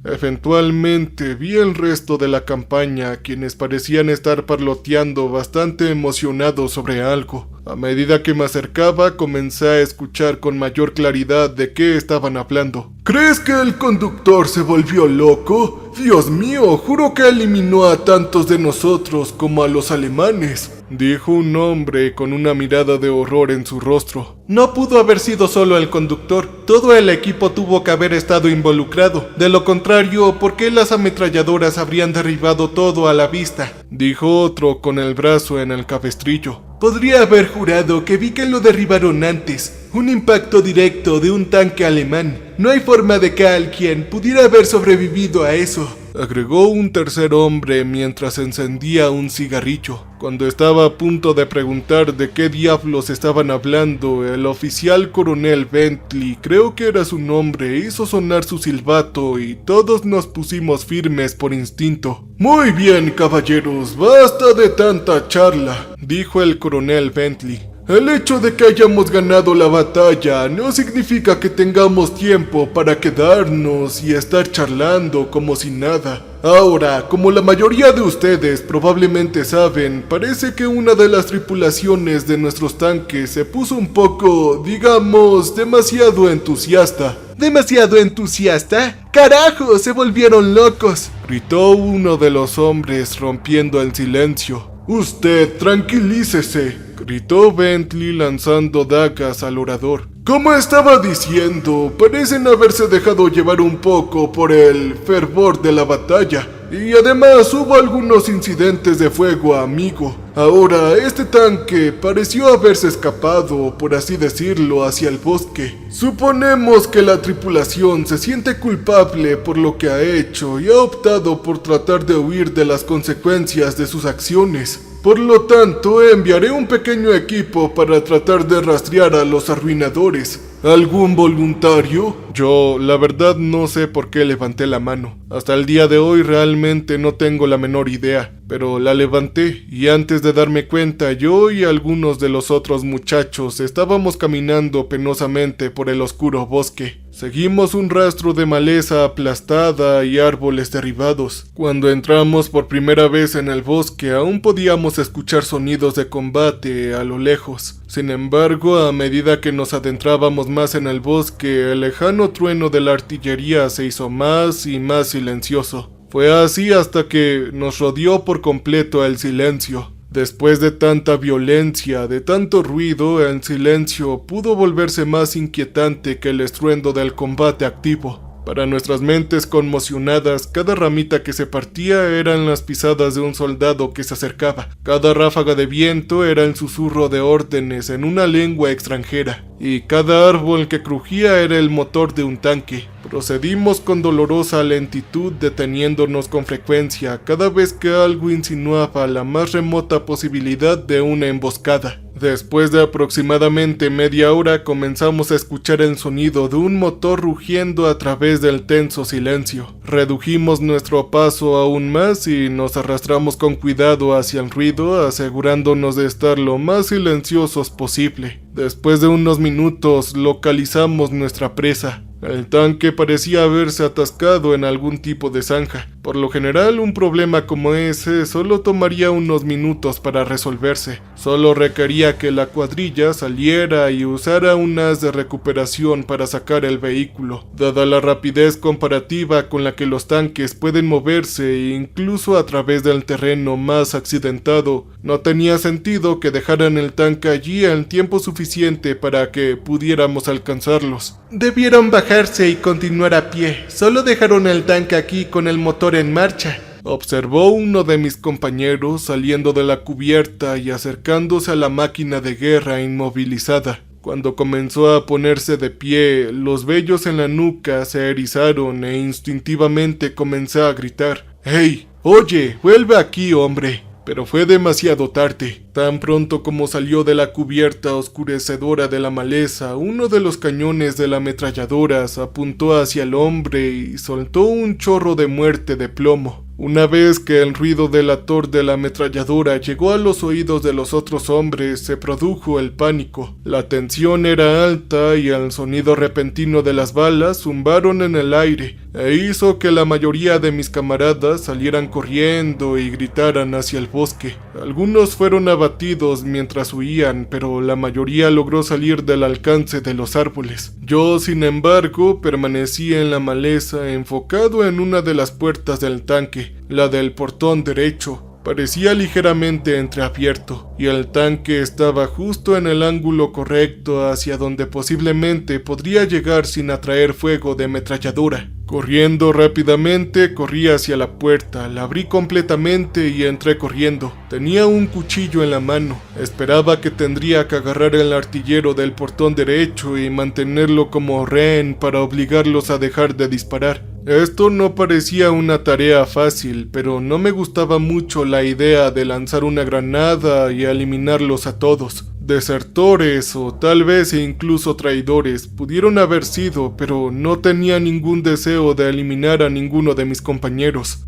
Eventualmente vi el resto de la campaña, quienes parecían estar parloteando bastante emocionados sobre algo. A medida que me acercaba, comencé a escuchar con mayor claridad de qué estaban hablando. ¿Crees que el conductor se volvió loco? Dios mío, juro que eliminó a tantos de nosotros como a los alemanes, dijo un hombre con una mirada de horror en su rostro. No pudo haber sido solo el conductor, todo el equipo tuvo que haber estado involucrado. De lo contrario, ¿por qué las ametralladoras habrían derribado todo a la vista?, dijo otro con el brazo en el cabestrillo. Podría haber jurado que vi que lo derribaron antes. Un impacto directo de un tanque alemán. No hay forma de que alguien pudiera haber sobrevivido a eso, agregó un tercer hombre mientras encendía un cigarrillo. Cuando estaba a punto de preguntar de qué diablos estaban hablando, el oficial coronel Bentley, creo que era su nombre, hizo sonar su silbato y todos nos pusimos firmes por instinto. Muy bien, caballeros, basta de tanta charla, dijo el coronel Bentley. El hecho de que hayamos ganado la batalla no significa que tengamos tiempo para quedarnos y estar charlando como si nada. Ahora, como la mayoría de ustedes probablemente saben, parece que una de las tripulaciones de nuestros tanques se puso un poco, digamos, demasiado entusiasta. ¿Demasiado entusiasta? ¡Carajo! ¡Se volvieron locos!, gritó uno de los hombres rompiendo el silencio. Usted tranquilícese, gritó Bentley lanzando dagas al orador. Como estaba diciendo, parecen haberse dejado llevar un poco por el fervor de la batalla. Y además hubo algunos incidentes de fuego amigo. Ahora, este tanque pareció haberse escapado, por así decirlo, hacia el bosque. Suponemos que la tripulación se siente culpable por lo que ha hecho y ha optado por tratar de huir de las consecuencias de sus acciones. Por lo tanto, enviaré un pequeño equipo para tratar de rastrear a los arruinadores. ¿Algún voluntario? Yo, la verdad, no sé por qué levanté la mano. Hasta el día de hoy realmente no tengo la menor idea, pero la levanté y antes de darme cuenta, yo y algunos de los otros muchachos estábamos caminando penosamente por el oscuro bosque. Seguimos un rastro de maleza aplastada y árboles derribados. Cuando entramos por primera vez en el bosque, aún podíamos escuchar sonidos de combate a lo lejos. Sin embargo, a medida que nos adentrábamos más en el bosque, el lejano trueno de la artillería se hizo más y más silencioso. Fue así hasta que nos rodeó por completo el silencio. Después de tanta violencia, de tanto ruido, el silencio pudo volverse más inquietante que el estruendo del combate activo. Para nuestras mentes conmocionadas, cada ramita que se partía eran las pisadas de un soldado que se acercaba. Cada ráfaga de viento era el susurro de órdenes en una lengua extranjera. Y cada árbol que crujía era el motor de un tanque. Procedimos con dolorosa lentitud, deteniéndonos con frecuencia cada vez que algo insinuaba la más remota posibilidad de una emboscada. Después de aproximadamente media hora comenzamos a escuchar el sonido de un motor rugiendo a través del tenso silencio. Redujimos nuestro paso aún más y nos arrastramos con cuidado hacia el ruido, asegurándonos de estar lo más silenciosos posible. Después de unos minutos localizamos nuestra presa. El tanque parecía haberse atascado en algún tipo de zanja. Por lo general, un problema como ese solo tomaría unos minutos para resolverse. Solo requería que la cuadrilla saliera y usara un haz de recuperación para sacar el vehículo. Dada la rapidez comparativa con la que los tanques pueden moverse, incluso a través del terreno más accidentado, no tenía sentido que dejaran el tanque allí en tiempo suficiente para que pudiéramos alcanzarlos. Debieron bajarse y continuar a pie. Solo dejaron el tanque aquí con el motor en marcha, observó uno de mis compañeros saliendo de la cubierta y acercándose a la máquina de guerra inmovilizada. Cuando comenzó a ponerse de pie, los vellos en la nuca se erizaron e instintivamente comencé a gritar: «¡Hey! Oye, vuelve aquí, hombre!». Pero fue demasiado tarde. Tan pronto como salió de la cubierta oscurecedora de la maleza, uno de los cañones de la ametralladora apuntó hacia el hombre y soltó un chorro de muerte de plomo. Una vez que el ruido delator de la ametralladora llegó a los oídos de los otros hombres, se produjo el pánico. La tensión era alta y el sonido repentino de las balas zumbaron en el aire e hizo que la mayoría de mis camaradas salieran corriendo y gritaran hacia el bosque. Algunos fueron abatidos mientras huían, pero la mayoría logró salir del alcance de los árboles. Yo, sin embargo, permanecí en la maleza enfocado en una de las puertas del tanque, la del portón derecho. Parecía ligeramente entreabierto, y el tanque estaba justo en el ángulo correcto hacia donde posiblemente podría llegar sin atraer fuego de ametralladora. Corriendo rápidamente, corrí hacia la puerta, la abrí completamente y entré corriendo. Tenía un cuchillo en la mano. Esperaba que tendría que agarrar el artillero del portón derecho y mantenerlo como rehén para obligarlos a dejar de disparar. Esto no parecía una tarea fácil, pero no me gustaba mucho la idea de lanzar una granada y eliminarlos a todos. Desertores o tal vez incluso traidores pudieron haber sido, pero no tenía ningún deseo de eliminar a ninguno de mis compañeros.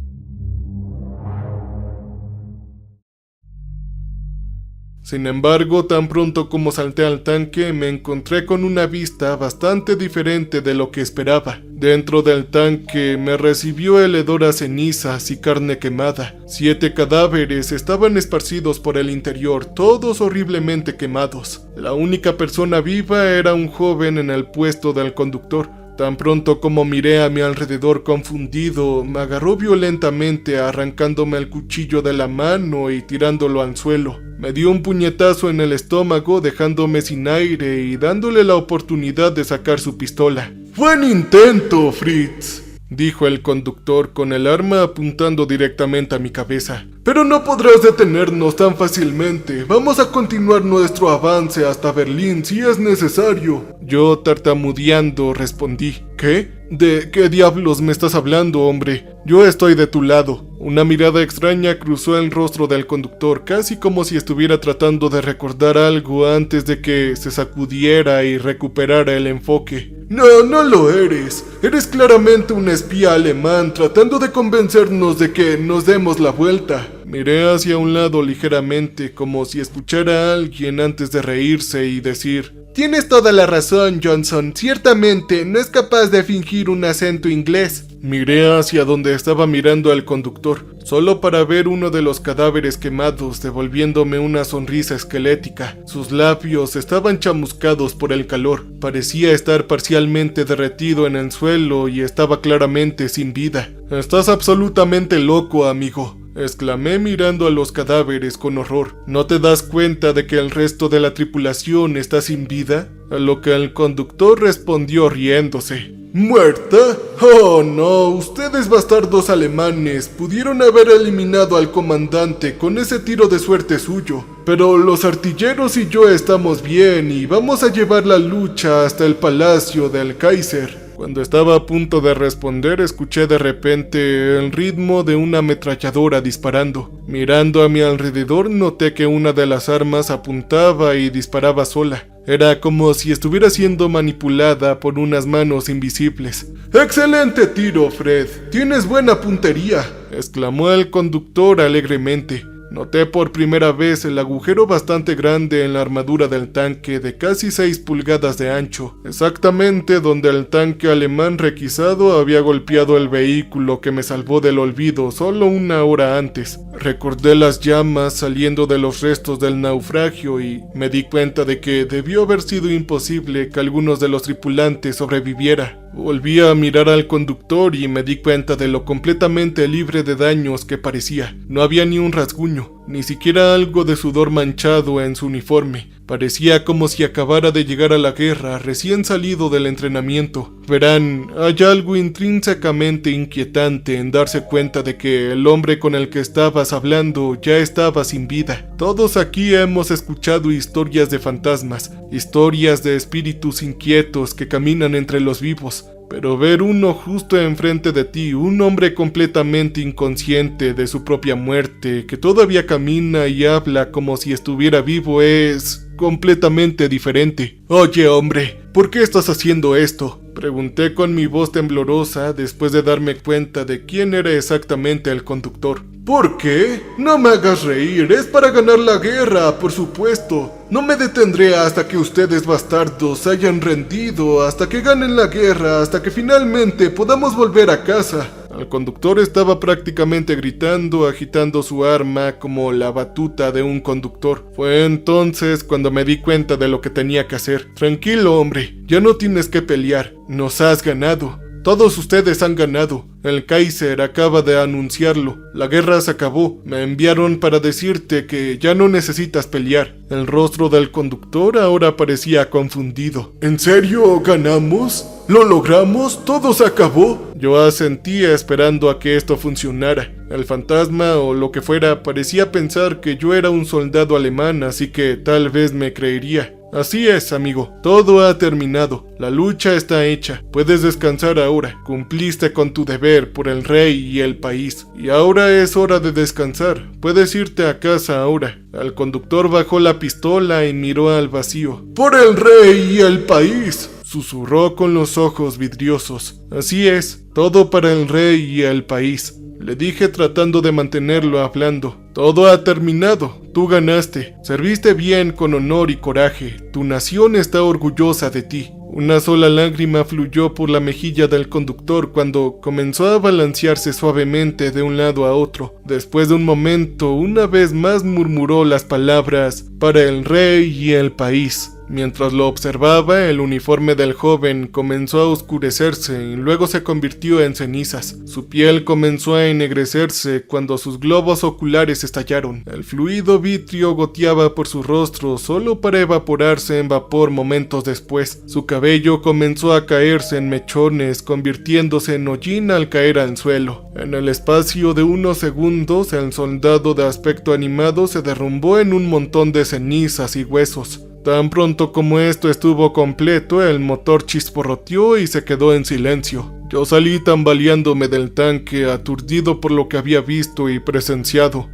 Sin embargo, tan pronto como salté al tanque, me encontré con una vista bastante diferente de lo que esperaba. Dentro del tanque me recibió el hedor a cenizas y carne quemada. 7 cadáveres estaban esparcidos por el interior, todos horriblemente quemados. La única persona viva era un joven en el puesto del conductor. Tan pronto como miré a mi alrededor confundido, me agarró violentamente arrancándome el cuchillo de la mano y tirándolo al suelo. Me dio un puñetazo en el estómago, dejándome sin aire y dándole la oportunidad de sacar su pistola. «Buen intento, Fritz», dijo el conductor con el arma apuntando directamente a mi cabeza. «Pero no podrás detenernos tan fácilmente. Vamos a continuar nuestro avance hasta Berlín si es necesario». Yo, tartamudeando, respondí. «¿Qué? ¿De qué diablos me estás hablando, hombre? Yo estoy de tu lado». Una mirada extraña cruzó el rostro del conductor, casi como si estuviera tratando de recordar algo antes de que se sacudiera y recuperara el enfoque. «No, no lo eres. Eres claramente un espía alemán tratando de convencernos de que nos demos la vuelta». Miré hacia un lado ligeramente, como si escuchara a alguien antes de reírse y decir: «Tienes toda la razón, Johnson. Ciertamente no es capaz de fingir un acento inglés». Miré hacia donde estaba mirando al conductor, solo para ver uno de los cadáveres quemados, devolviéndome una sonrisa esquelética. Sus labios estaban chamuscados por el calor. Parecía estar parcialmente derretido en el suelo y estaba claramente sin vida. «Estás absolutamente loco, amigo», exclamé mirando a los cadáveres con horror. «¿No te das cuenta de que el resto de la tripulación está sin vida?». A lo que el conductor respondió riéndose: «¿Muerta? Oh no, ustedes bastardos alemanes pudieron haber eliminado al comandante con ese tiro de suerte suyo. Pero los artilleros y yo estamos bien y vamos a llevar la lucha hasta el palacio del Kaiser». Cuando estaba a punto de responder, escuché de repente el ritmo de una ametralladora disparando. Mirando a mi alrededor, noté que una de las armas apuntaba y disparaba sola. Era como si estuviera siendo manipulada por unas manos invisibles. «¡Excelente tiro, Fred! ¡Tienes buena puntería!», exclamó el conductor alegremente. Noté por primera vez el agujero bastante grande en la armadura del tanque de casi 6 pulgadas de ancho, exactamente donde el tanque alemán requisado había golpeado el vehículo que me salvó del olvido solo una hora antes. Recordé las llamas saliendo de los restos del naufragio y me di cuenta de que debió haber sido imposible que algunos de los tripulantes sobreviviera. Volví a mirar al conductor y me di cuenta de lo completamente libre de daños que parecía. No había ni un rasguño, ni siquiera algo de sudor manchado en su uniforme. Parecía como si acabara de llegar a la guerra, recién salido del entrenamiento. Verán, hay algo intrínsecamente inquietante en darse cuenta de que el hombre con el que estabas hablando ya estaba sin vida. Todos aquí hemos escuchado historias de fantasmas, historias de espíritus inquietos que caminan entre los vivos. Pero ver uno justo enfrente de ti, un hombre completamente inconsciente de su propia muerte, que todavía camina y habla como si estuviera vivo, es completamente diferente. «Oye, hombre, ¿por qué estás haciendo esto?», pregunté con mi voz temblorosa después de darme cuenta de quién era exactamente el conductor. «¿Por qué? No me hagas reír, es para ganar la guerra, por supuesto. No me detendré hasta que ustedes bastardos se hayan rendido, hasta que ganen la guerra, hasta que finalmente podamos volver a casa». El conductor estaba prácticamente gritando, agitando su arma como la batuta de un conductor. Fue entonces cuando me di cuenta de lo que tenía que hacer. «Tranquilo, hombre, ya no tienes que pelear. Nos has ganado. Todos ustedes han ganado. El Kaiser acaba de anunciarlo. La guerra se acabó. Me enviaron para decirte que ya no necesitas pelear». El rostro del conductor ahora parecía confundido. «¿En serio ganamos? ¿Lo logramos? ¿Todo se acabó?». Yo asentía esperando a que esto funcionara. El fantasma o lo que fuera parecía pensar que yo era un soldado alemán, así que tal vez me creería. «Así es, amigo. Todo ha terminado. La lucha está hecha. Puedes descansar ahora. Cumpliste con tu deber por el rey y el país. Y ahora es hora de descansar. Puedes irte a casa ahora». El conductor bajó la pistola y miró al vacío. «¡Por el rey y el país!», susurró con los ojos vidriosos. «Así es. Todo para el rey y el país», le dije tratando de mantenerlo hablando. «Todo ha terminado. Tú ganaste. Serviste bien con honor y coraje. Tu nación está orgullosa de ti». Una sola lágrima fluyó por la mejilla del conductor cuando comenzó a balancearse suavemente de un lado a otro. Después de un momento, una vez más murmuró las palabras «para el rey y el país». Mientras lo observaba, el uniforme del joven comenzó a oscurecerse y luego se convirtió en cenizas. Su piel comenzó a ennegrecerse cuando sus globos oculares estallaron. El fluido vitrio goteaba por su rostro solo para evaporarse en vapor momentos después. Su cabello comenzó a caerse en mechones, convirtiéndose en hollín al caer al suelo. En el espacio de unos segundos, el soldado de aspecto animado se derrumbó en un montón de cenizas y huesos. Tan pronto como esto estuvo completo, el motor chisporroteó y se quedó en silencio. Yo salí tambaleándome del tanque, aturdido por lo que había visto y presenciado.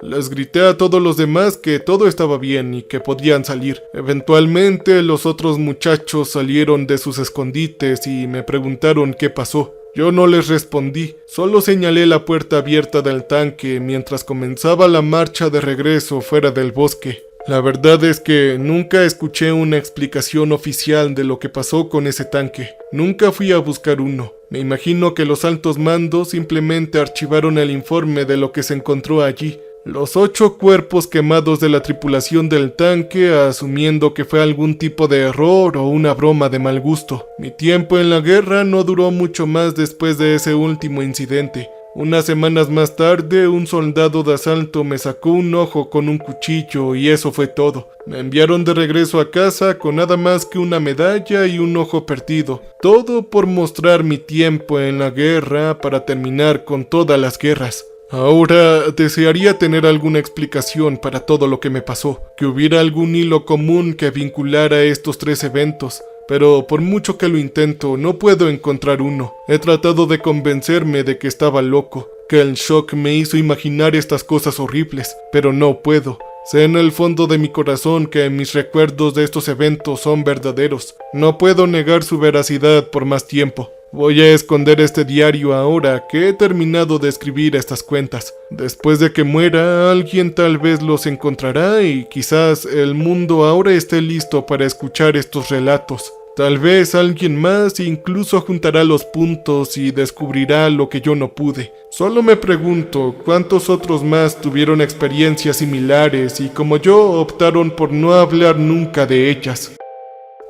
Les grité a todos los demás que todo estaba bien y que podían salir. Eventualmente, los otros muchachos salieron de sus escondites y me preguntaron qué pasó. Yo no les respondí, solo señalé la puerta abierta del tanque mientras comenzaba la marcha de regreso fuera del bosque. La verdad es que nunca escuché una explicación oficial de lo que pasó con ese tanque. Nunca fui a buscar uno. Me imagino que los altos mandos simplemente archivaron el informe de lo que se encontró allí. Los 8 cuerpos quemados de la tripulación del tanque, asumiendo que fue algún tipo de error o una broma de mal gusto. Mi tiempo en la guerra no duró mucho más después de ese último incidente. Unas semanas más tarde, un soldado de asalto me sacó un ojo con un cuchillo y eso fue todo. Me enviaron de regreso a casa con nada más que una medalla y un ojo perdido. Todo por mostrar mi tiempo en la guerra para terminar con todas las guerras. Ahora desearía tener alguna explicación para todo lo que me pasó, que hubiera algún hilo común que vinculara estos 3 eventos, pero por mucho que lo intento, no puedo encontrar uno. He tratado de convencerme de que estaba loco, que el shock me hizo imaginar estas cosas horribles, pero no puedo. Sé en el fondo de mi corazón que mis recuerdos de estos eventos son verdaderos. No puedo negar su veracidad por más tiempo. Voy a esconder este diario ahora que he terminado de escribir estas cuentas. Después de que muera, alguien tal vez los encontrará y quizás el mundo ahora esté listo para escuchar estos relatos. Tal vez alguien más incluso juntará los puntos y descubrirá lo que yo no pude. Solo me pregunto cuántos otros más tuvieron experiencias similares y como yo optaron por no hablar nunca de ellas.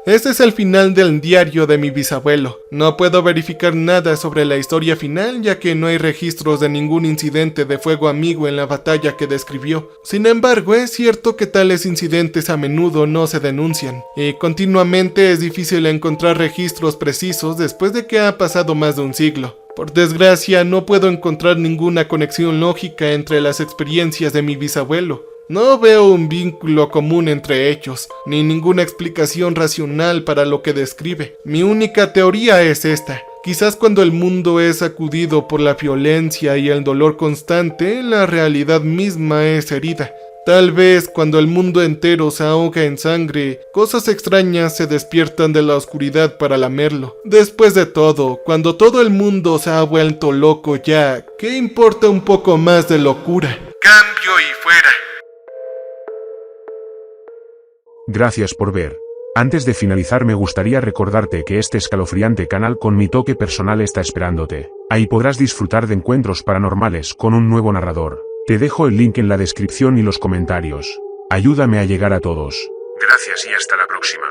Este es el final del diario de mi bisabuelo. No puedo verificar nada sobre la historia final ya que no hay registros de ningún incidente de fuego amigo en la batalla que describió. Sin embargo, es cierto que tales incidentes a menudo no se denuncian y continuamente es difícil encontrar registros precisos después de que ha pasado más de un siglo. Por desgracia, no puedo encontrar ninguna conexión lógica entre las experiencias de mi bisabuelo. No veo un vínculo común entre ellos, ni ninguna explicación racional para lo que describe. Mi única teoría es esta. Quizás cuando el mundo es sacudido por la violencia y el dolor constante, la realidad misma es herida. Tal vez cuando el mundo entero se ahoga en sangre, cosas extrañas se despiertan de la oscuridad para lamerlo. Después de todo, cuando todo el mundo se ha vuelto loco ya, ¿qué importa un poco más de locura? Cambio y fuera. Gracias por ver. Antes de finalizar me gustaría recordarte que este escalofriante canal con mi toque personal está esperándote. Ahí podrás disfrutar de encuentros paranormales con un nuevo narrador. Te dejo el link en la descripción y los comentarios. Ayúdame a llegar a todos. Gracias y hasta la próxima.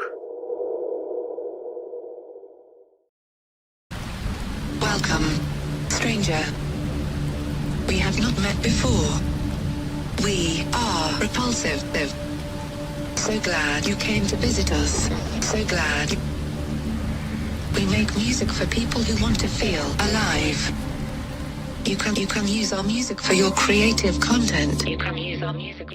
Welcome, stranger. We have not met before. We are repulsive. So glad you came to visit us. So glad. We make music for people who want to feel alive. You can use our music for your creative content. You can use our music.